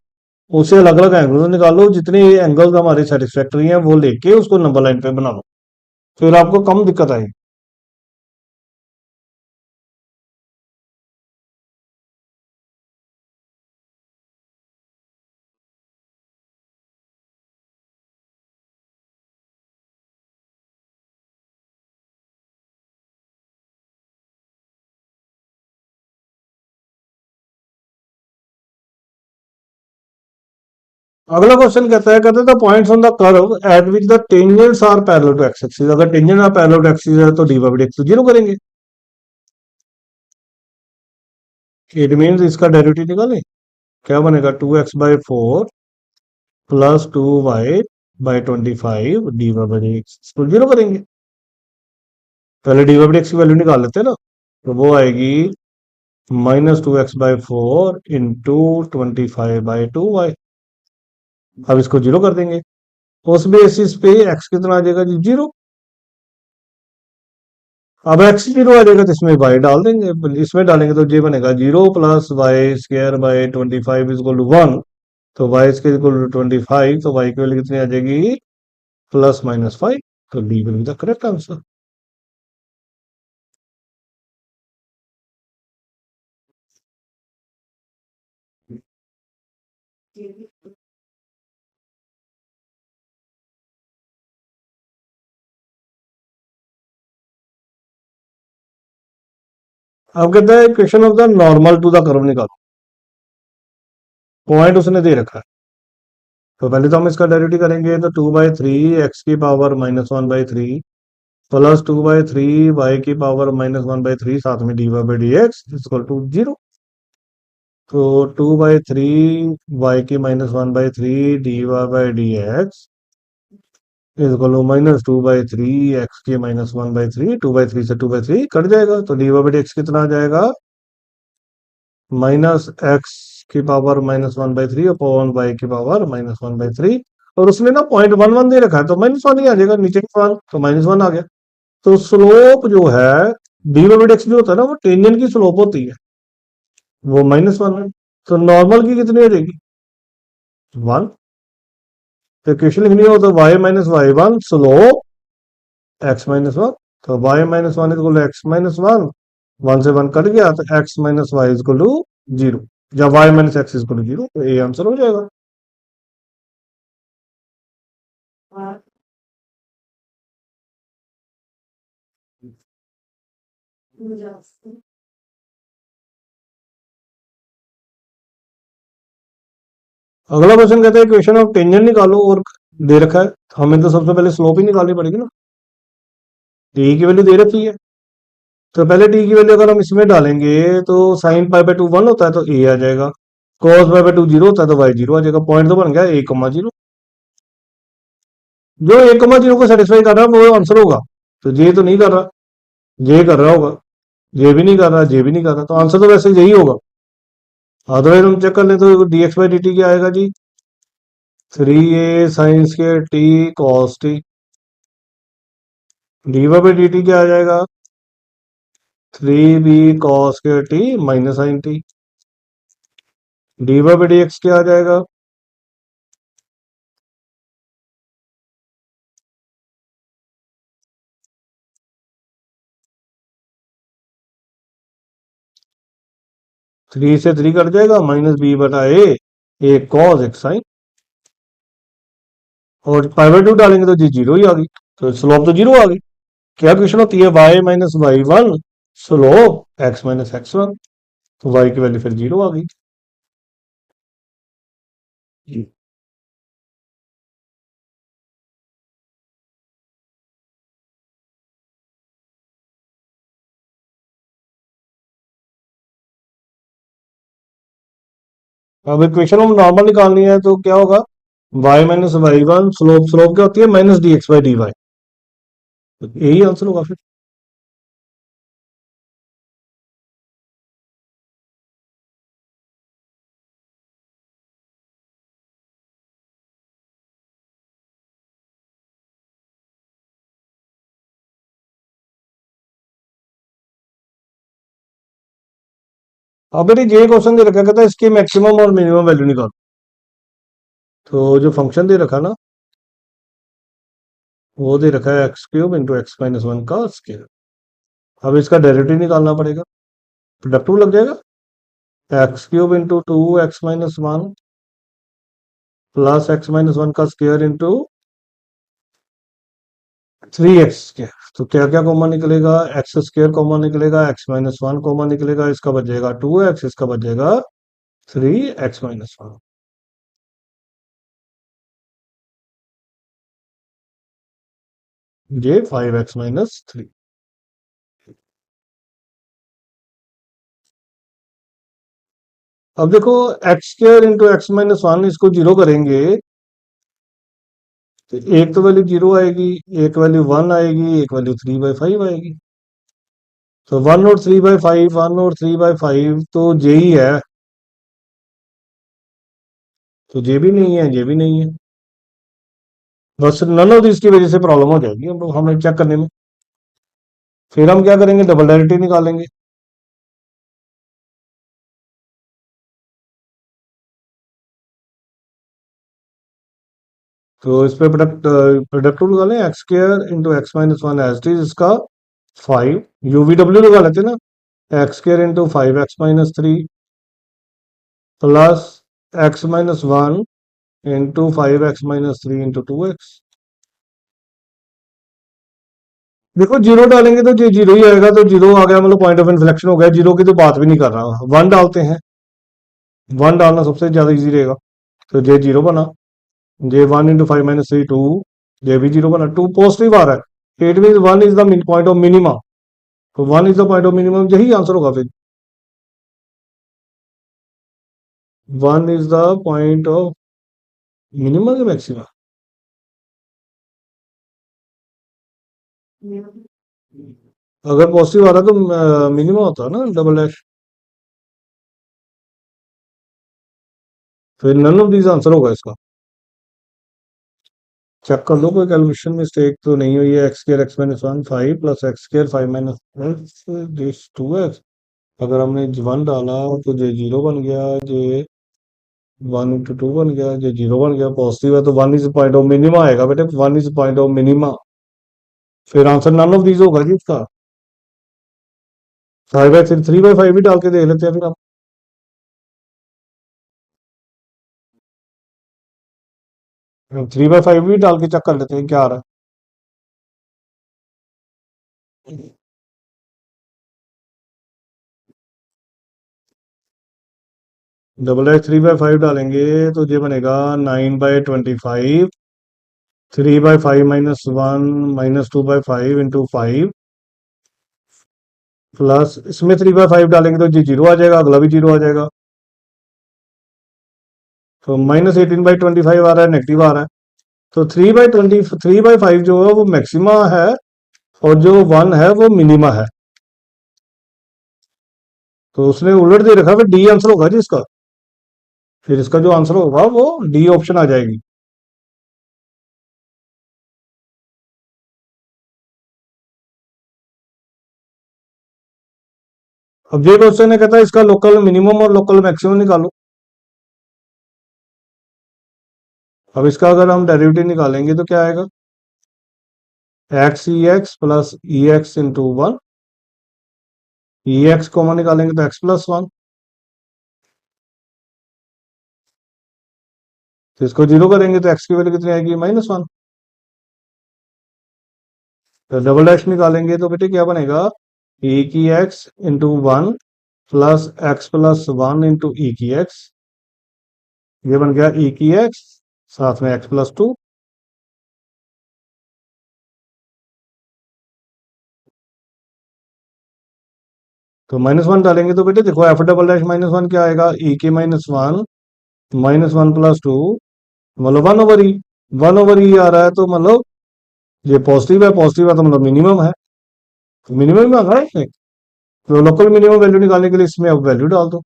उसे अलग अलग एंगल निकाल लो, जितने एंगल हमारे सेटिस्फैक्टरी हैं वो लेके उसको नंबर लाइन पे बना लो, फिर आपको कम दिक्कत आएगी। अगला क्वेश्चन कहता है the points on the curve at which the tangents are parallel to x axis. अगर tangent are parallel to axis है तो dy/dx तो जीरो करेंगे। इट मीन्स इसका डेरिवेटिव निकालें, क्या बनेगा, 2x/4 +2y/25 dy/dx, इसको जीरो करेंगे। पहले dy/dx की वैल्यू निकाल लेते हैं ना, तो वो आएगी -2x/4 इंटू 25/2y। अब इसको जीरो कर देंगे, उस बेसिस पे x कितना आ जाएगा जी, जीरो। अब x जीरो आ जाएगा तो इसमें y डाल देंगे, इसमें डालेंगे तो ये बनेगा 0 + y²/25 = 1। तो y²=25, तो y की वैल्यू कितनी आ जाएगी, +-5। तो d will be the correct answer. अब कहता है equation of the normal to the curve निकालो। पॉइंट उसने दे रखा है, तो पहले तो हम इसका डेरिवेटिव करेंगे, तो 2/3 x⁻⁻⁻⁻³ +2/3 y⁻⁻⁻⁻³ साथ में dy/dx = 0। तो 2/3 y⁻⁻⁻³ dy/dx -2/3 x⁻⁻⁻3, 2/3 से 2/3 कट जाएगा, तो dy/dx कितना आ जाएगा, -x⁻⁻⁻3 अपॉन y⁻⁻⁻3। और उसने ना 0.11 दे रखा है, तो -1 ही आ जाएगा, नीचे का मान तो -1 आ गया। तो स्लोप जो है, dy/dx जो होता है ना, वो टेंजेंट की स्लोप होती है, वो -1 है। तो नॉर्मल की कितनी हो जाएगी, 1। तो इक्वेशन लिखनी हो तो y-y1 स्लोप x-1। तो y-1 = x-1, 1 से 1 कट गया, तो x-y = 0, जब y-x = 0, तो ये आंसर हो जाएगा। अगला क्वेश्चन कहता है इक्वेशन ऑफ टेंजेंट निकालो, और दे रखा है, तो हमें तो सबसे पहले स्लोप ही निकालनी पड़ेगी ना। टी की वैल्यू दे रखी है, तो पहले टी की वैल्यू अगर हम इसमें डालेंगे, तो sin π/2 1 होता है, तो ए आ जाएगा। Cos y by two zero होता है तो वाई जीरो आ जाएगा, पॉइंट तो बन गया ए कमा जीरो। जो ए कमा जीरो को सेटिस्फाई कर रहा है वो आंसर होगा। तो जे तो नहीं कर रहा, जे कर रहा होगा, जे भी नहीं कर रहा, जे भी नहीं कर रहा, तो आंसर तो वैसे यही होगा। अदरवाइज हम चेक कर लें तो d x by D t क्या आएगा जी, 3a sin² t cos t। D y by D t क्या आ जाएगा, 3b cos² t minus sine t. D y by d x क्या आ जाएगा, 3 से 3 कट जाएगा, माइनस बी बटा ए, एक कॉस एक साइन। और पाई बाई टू डालेंगे तो जी जीरो ही आ गई, तो स्लोप तो जीरो आ गई। क्या क्वेश्चन होती है, y minus y one slope x minus x one, तो वाई की वैल्यू फिर जीरो आ गई। अब इक्वेशन हम नॉर्मल निकालनी है तो क्या होगा, y minus y one slope, slope क्या होती है, minus d x by d y, यही आंसर होगा फिर। अब मेरी ये क्वेश्चन दे रखा, कहता है इसकी मैक्सिमम और मिनिमम वैल्यू निकालो। तो जो फंक्शन दे रखा ना, वो दे रखा है x cube into x minus one का स्केयर। अब इसका डेरिवेटिव निकालना पड़ेगा, प्रोडक्टिव लग जाएगा, x cube into two x minus one plus x minus one का स्केयर इंटू 3x स्केयर। तो क्या क्या कॉमन निकलेगा, एक्स स्केयर कॉमन निकलेगा, एक्स माइनस वन कॉमन निकलेगा, इसका बचेगा 2x, इसका बचेगा 3x-1, ये 5x-3। अब देखो, x square into x minus one, इसको जीरो करेंगे तो एक तो वैल्यू जीरो आएगी, एक वैल्यू वन आएगी, एक वैल्यू 3/5 आएगी। तो 1 और 3/5, 1 और 3/5 तो जे ही है, तो जे भी नहीं है, जे भी नहीं है, बस नन ऑफ दिस की वजह से प्रॉब्लम हो जाएगी हम लोग हमें चेक करने में। फिर हम क्या करेंगे, डबल डेरिवेटिव निकालेंगे। तो इस पे प्रोडक्ट रूल लगा लें, x square into x minus one as it is, इसका 5 यूवीडब्ल्यू लगा लेते हैं ना, x square into 5x-3 plus x minus one into 5x-3 into 2x। देखो जीरो डालेंगे तो ये जीरो ही आएगा, तो जीरो आ गया मतलब पॉइंट ऑफ इन्फ्लेक्शन हो गया, जीरो की तो बात भी नहीं कर रहा। वन डालते हैं, वन डालना सबसे ज्यादा इजी रहेगा, तो जे जीरो बना, जे 1 इंटू 5-3 2, जे भी जीरो बना, टू पॉजिटिव आ रहा है, it mean one is the point of minimum, तो one is the point of minimum, यही आंसर होगा फिर। One is the point of minimum या मैक्सिमम, अगर पॉजिटिव आ रहा तो मिनिमम होता है ना डबल डैश, फिर नन ऑफ दीज आंसर होगा इसका। चेक कर लो कोई कैलकुलेशन मिस्टेक तो नहीं हुई है, x square x minus one 5 plus x square 5 - two x, अगर हमने वन डाला तो जे जीरो बन गया, जे 1 इंटू 2 बन गया, जे जीरो बन गया, पॉजिटिव है तो one is point of minima आएगा बेटे, one is point of minima, फिर आंसर नन ऑफ दीज होगा जी इसका। 3/5 भी डाल के देख लेते हैं फिर आप। 3/5 भी डाल के चेक कर लेते हैं क्या आ रहा है। डबल एच 3/5 डालेंगे तो ये बनेगा 9/25, 3/5 - 1 -2/5 इंटू 5 प्लस इसमें 3/5 डालेंगे तो जी जीरो आ जाएगा, अगला भी जीरो आ जाएगा, तो -18/25 आ रहा है, नेगेटिव आ रहा है। तो 3/5 जो है वो मैक्सिमा है और जो 1 है वो मिनिमा है। तो उसने उलट दे रखा है, फिर डी आंसर होगा जी इसका। फिर इसका जो आंसर होगा वो डी ऑप्शन आ जाएगी। अब ये क्वेश्चन है, कहता है इसका लोकल मिनिमम और लोकल मैक्सिमम निकालो। अब इसका अगर हम डेरिवेटिव निकालेंगे तो क्या आएगा? एक्स ई एक्स प्लस ई एक्स इंटू वन। ई एक्स कॉमन निकालेंगे तो एक्स प्लस वन। तो इसको जीरो करेंगे तो एक्स की वैल्यू कितनी आएगी? -1। तो डबल डैश निकालेंगे तो बेटे क्या बनेगा? ई की x into one plus x plus one into e की एक्स। ये बन गया ई की एक्स साथ में x+2। तो -1 डालेंगे तो बेटे देखो एफ डबल डैश -1 क्या आएगा? ई के -1 -1+2 मतलब 1/e। 1/e आ रहा है तो मतलब ये पॉजिटिव है तो मतलब मिनिमम है। तो मिनिमम में आ रहा है इसमें। तो लोकल मिनिमम वैल्यू निकालने के लिए इसमें अब वैल्यू डाल दो।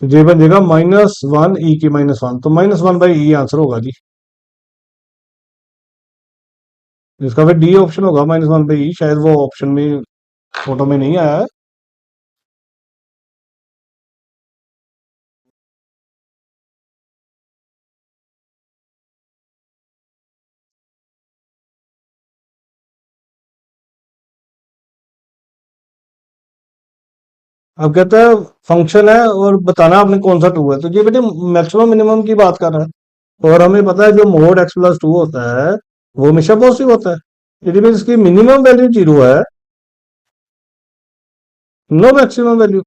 तो ये बन जाएगा -1 ई की -1। तो -1/e आंसर होगा जी इसका। फिर डी ऑप्शन होगा -1/e। शायद वो ऑप्शन में फोटो में नहीं आया है। अब कहता है फंक्शन है और बताना आपने कौन सा टू है। तो ये बेटे मैक्सिमम मिनिमम की बात कर रहा है और हमें पता है जो मोड x+2 होता है वो हमेशा पॉजिटिव होता है। यदि इसकी मिनिमम वैल्यू 0 है, no maximum value,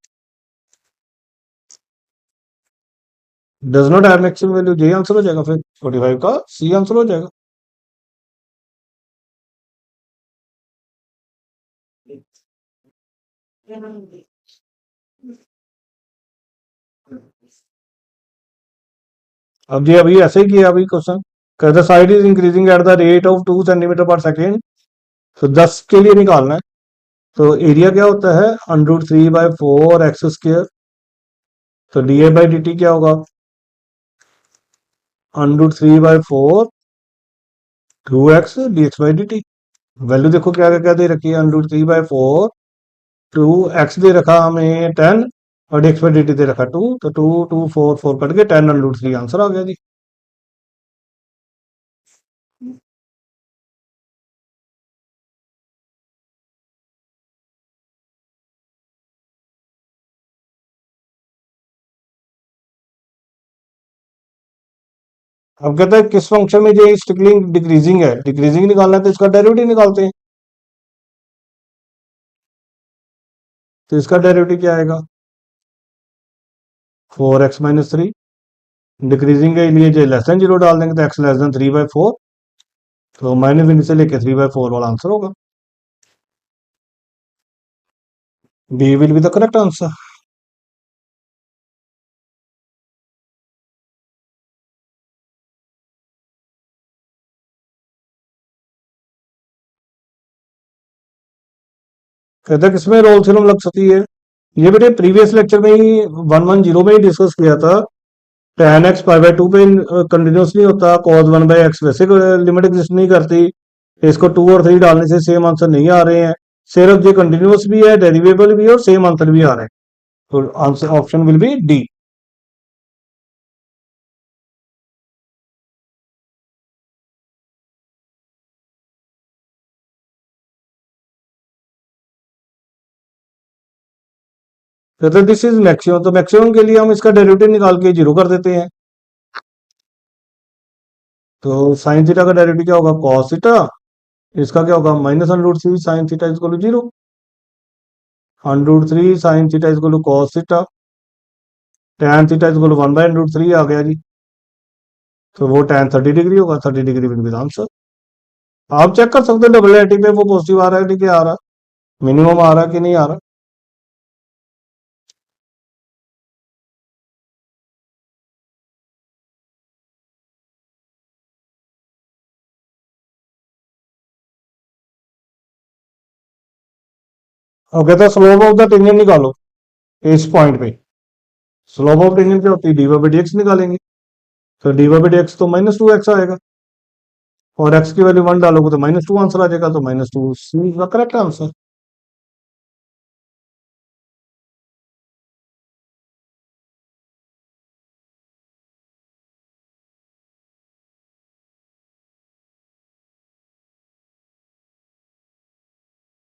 does not have maximum value. यही आंसर हो जाएगा। फिर 45 का सी आंसर हो जाएगा। अब ये अभी ऐसे ही किया अभी क्वेश्चन। कहता side is increasing at the rate of 2 cm/s। तो 10 के लिए निकालना है। तो एरिया क्या होता है? √3/4 x²। तो dA/dt क्या होगा? √3/4 2x dx/dt। वैल्यू देखो क्या क्या दे रखी है। √3/4 2x दे रखा हमें 10 और dx/dt दे रखा 2। तो 2 2 4 4 कट के 10 √3 आंसर आ गया जी। अब कहता है किस फंक्शन में जो स्टिकलिंग डिक्रीजिंग है, डिक्रीजिंग निकालना है तो इसका डेरिवेटिव निकालते हैं। तो इसका डेरिवेटिव क्या आएगा? 4x-3। डिक्रीजिंग के लिए जो लेस देन 0 डाल देंगे तो x लेस देन 3/4। तो -∞ से लेके 3/4 वाला आंसर होगा। B will be the correct answer. कहता है किसमें रोल थ्योरम लग सकती है? ये बेटे प्रीवियस लेक्चर में ही 110 में ही डिस्कस किया था। tan x π/2 पे कंटिन्यूस नहीं होता, cos 1/x वैसे लिमिट एग्जिस्ट नहीं करती। इसको 2 और 3 डालने से सेम आंसर नहीं आ रहे हैं। सिर्फ ये कंटिन्यूस भी है, डेरिवेबल भी है और सेम आंसर भी आ रहे हैं। तो answer option will be D. कहते दिस इज मैक्सिमम। तो मैक्सिमम के लिए हम इसका डेरिवेटिव निकाल के 0 कर देते हैं। तो साइन थीटा का डेरिवेटिव क्या होगा? Cos theta. इसका क्या होगा? -√3 sine theta equal to 0। √3 sine theta equal to cos theta. tan theta equal to 1/√3 आ गया जी। तो वो tan 30 डिग्री होगा। 30 degree will be the answer. आप चेक कर सकते हैं डबल नेगेटिव पे वो पॉजिटिव आ रहा है कि क्या आ रहा है, मिनिमम आ रहा है कि नहीं आ रहा। अब कहता है स्लोप ऑफ द टेंजेंट निकालो इस पॉइंट पे। स्लोप ऑफ टेंजेंट क्या होती है, d y by d x निकालेंगे। तो d y by d x तो -2x आएगा, और x की वैल्यू 1 डालोगे तो -2 आंसर आ जाएगा, तो -2 सी का करेक्ट आंसर।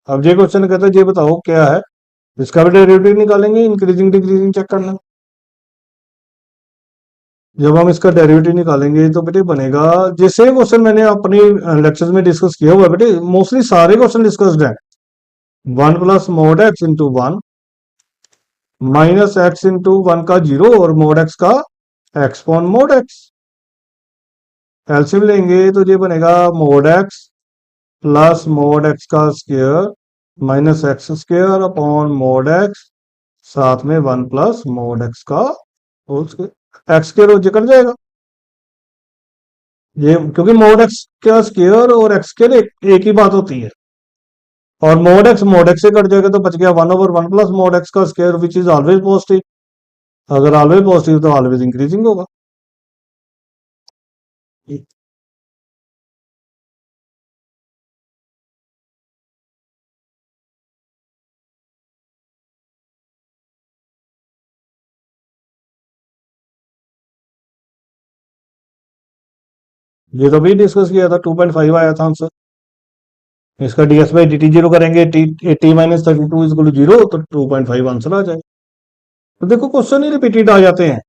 अब ये क्वेश्चन कहता है ये बताओ क्या है, इसका भी डेरिवेटिव निकालेंगे, इंक्रीजिंग डिक्रीजिंग चेक करना। जब हम इसका डेरिवेटिव निकालेंगे तो बेटे बनेगा, जैसे क्वेश्चन मैंने अपने लेक्चर्स में डिस्कस किया हुआ है बेटे, मोस्टली सारे क्वेश्चन डिस्कस्ड हैं। 1 + mod x × 1 -x × 1 का 0 और mod x का x upon mod x। LCM लेंगे तो ये बनेगा mod x plus mod x का square minus x square upon mod x, साथ में 1 + mod x का होल स्क्वायर। एक्स स्क्वायर रोज कट जाएगा ये, क्योंकि mod x का स्क्वायर और एक्स स्क्वायर एक ही बात होती है। और mod x से कट जाएगा तो बच गया 1/1 + mod x का square which is always positive. अगर ऑलवेज पॉजिटिव तो ऑलवेज इंक्रीजिंग होगा। ये तो भी डिस्कस किया था, 2.5 आया था आंसर। इसका ds बाई dt जीरो करेंगे, टी माइनस 32 इज 0, तो 2.5 आंसर आ जाए। तो देखो क्वेश्चन ही रिपीटेड आ जाते हैं।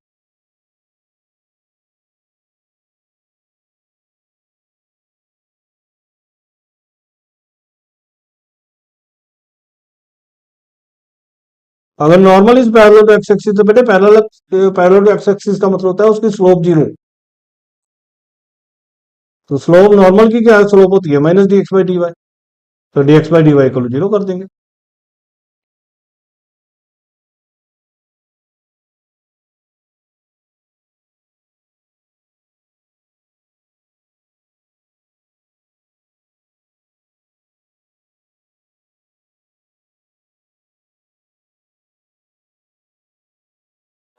अगर normal is parallel to x axis तो बेटे पैरेलल टू एक्स एक्सिस का मतलब होता है उसकी स्लोप 0। तो स्लोप नॉर्मल की क्या स्लोप होती है, -dx/dy। तो dx/dy को 0 कर देंगे।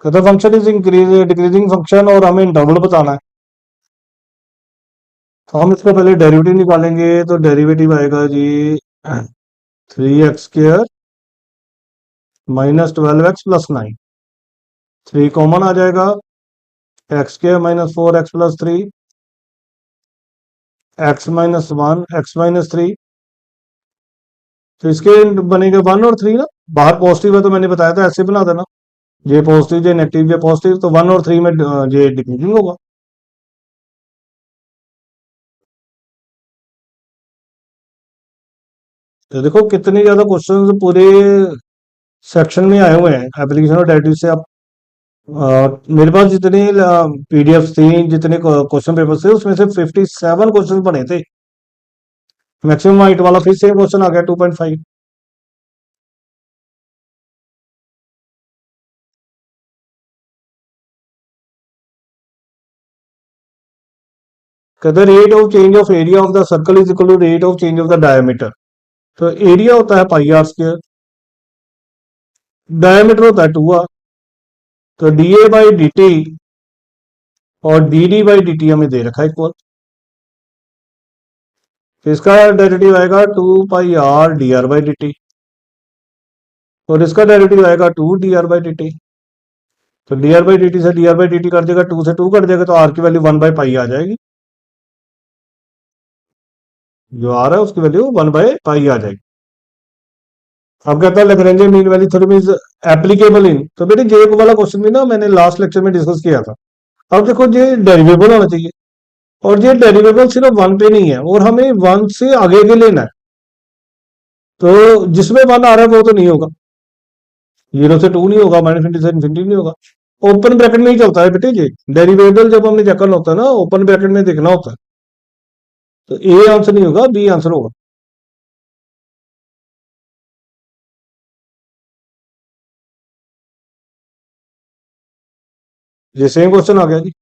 कहता function is increase decreasing function और हमें इंटरवल बताना है। तो हम इसका पहले डेरिवेटिव निकालेंगे, तो डेरिवेटिव आएगा जी 3x² -12x + 9। 3 कॉमन आ जाएगा, x² -4x + 3, x-1 x-3। तो इसके बनेगा 1 और 3 ना, बाहर पॉजिटिव है तो मैंने बताया था ऐसे बना देना, ये पॉजिटिव ये नेगेटिव ये पॉजिटिव, तो 1 और 3 में ये डिक्रीजिंग होगा। तो देखो कितने ज्यादा क्वेश्चंस पूरे सेक्शन में आए हुए हैं एप्लीकेशन और डेरिवेटिव से। आप मेरे पास जितने पीडीएफ थी, जितने क्वेश्चन पेपर थे, उसमें से 57 क्वेश्चन बने थे। मैक्सिमम हाइट वाला फिर से क्वेश्चन आ गया 2.5। कहते rate of change of area of the circle is equal to rate of change of the diameter. तो एरिया होता है πr², डायमीटर होता है 2r। तो dA/dt और dd/dt हमें दे रखा है इक्वल। तो इसका डेरिवेटिव आएगा 2πr/dr/dt, और इसका डेरिवेटिव आएगा 2dr/dt। तो dr/dt से dr/dt कट जाएगा, 2 से 2 कट जाएगा, तो r की वैल्यू 1/π आ जाएगी। जो आ रहा है उसकी वैल्यू 1/π आ जाएगी। अब कहता है Lagrange mean value theorem is applicable in. तो बेटे जे वाला क्वेश्चन भी ना मैंने लास्ट लेक्चर में डिस्कस किया था। अब देखो ये डेरिवेबल होना चाहिए, और ये डेरिवेबल सिर्फ 1 पे नहीं है, और हमें 1 से आगे के लेना है। तो जिसमें 1 आ रहा है वो तो नहीं होगा, 0 से 2 नहीं होगा, -∞ से इन्फिनिटी नहीं होगा। ओपन ब्रैकेट में ही चलता है बेटे ये डेरिवेबल, जब हमने चेक करना होता है ना ओपन ब्रैकेट में देखना होता है। तो ए आंसर नहीं होगा, बी आंसर होगा। ये सेम क्वेश्चन आ गया जी।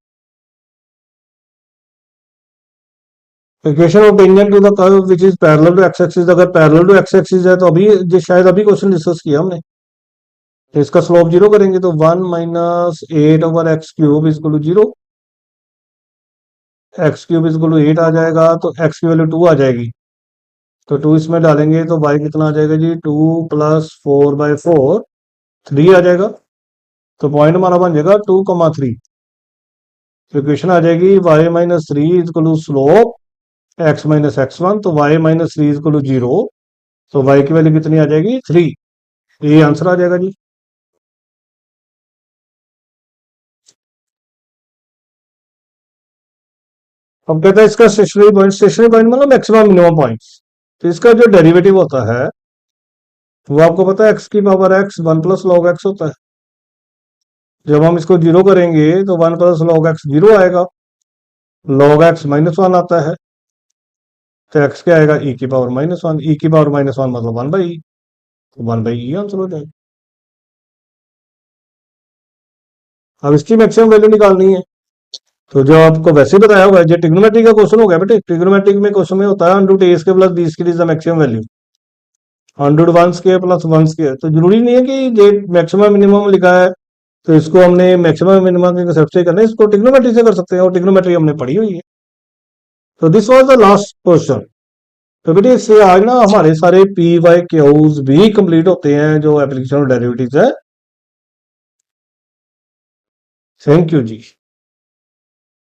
Equation of tangent to the curve which is parallel to x axis, अगर पैरेलल टू एक्स एक्सिस है तो अभी शायद अभी क्वेश्चन डिस्कस किया हमने, तो इसका स्लोप जीरो करेंगे तो 1 - 8/x³ is equal to zero, x³ is equal to 8 आ जाएगा, तो x की वैल्यू 2 आ जाएगी, तो 2 इसमें डालेंगे तो y कितना आ जाएगा जी, 2 + 4/4 3 आ जाएगा, तो पॉइंट हमारा बन जाएगा 2,3। तो इक्वेशन आ जाएगी y - 3 is equal to slope x - x1, तो y - 3 इजकल टू जीरो, तो y की वैल्यू कितनी आ जाएगी 3, ये आंसर आ जाएगा जी। अब कहता है इसका स्टेशनरी पॉइंट मतलब मैक्सिमम मिनिमम पॉइंट्स, तो इसका जो डेरिवेटिव होता है वो आपको पता है, x की पावर x 1 + log x होता है। जब हम इसको जीरो करेंगे तो 1 + log x जीरो आएगा, log x -1 आता है, तो x क्या आएगा e की पावर -1, e की पावर -1 मतलब 1/e, तो 1/e आंसर हो जाएगा। अब इसकी मैक्सिमम वैल्यू निकालनी है, तो जो आपको वैसे बताया हुआ है, जो ट्रिग्नोमेट्री का क्वेश्चन हो गया बेटे, ट्रिग्नोमेट्री में क्वेश्चन में होता है √a² + b² is the maximum value, 101² + 1², तो जरूरी नहीं है कि ये मैक्सिमम मिनिमम लिखा है तो इसको हमने मैक्सिमम मिनिमम के कंसेप्ट से करना है, इसको ट्रिग्नोमेट्री से कर सकते हैं, और ट्रिग्नोमेट्री हमने पढ़ी हुई है। तो this was the last question. तो बेटे इससे आज ना हमारे सारे पी वाई क्यूज भी कंप्लीट होते हैं, जो एप्लीकेशन ऑफ डेरिवेटिव्स है। Thank you ji.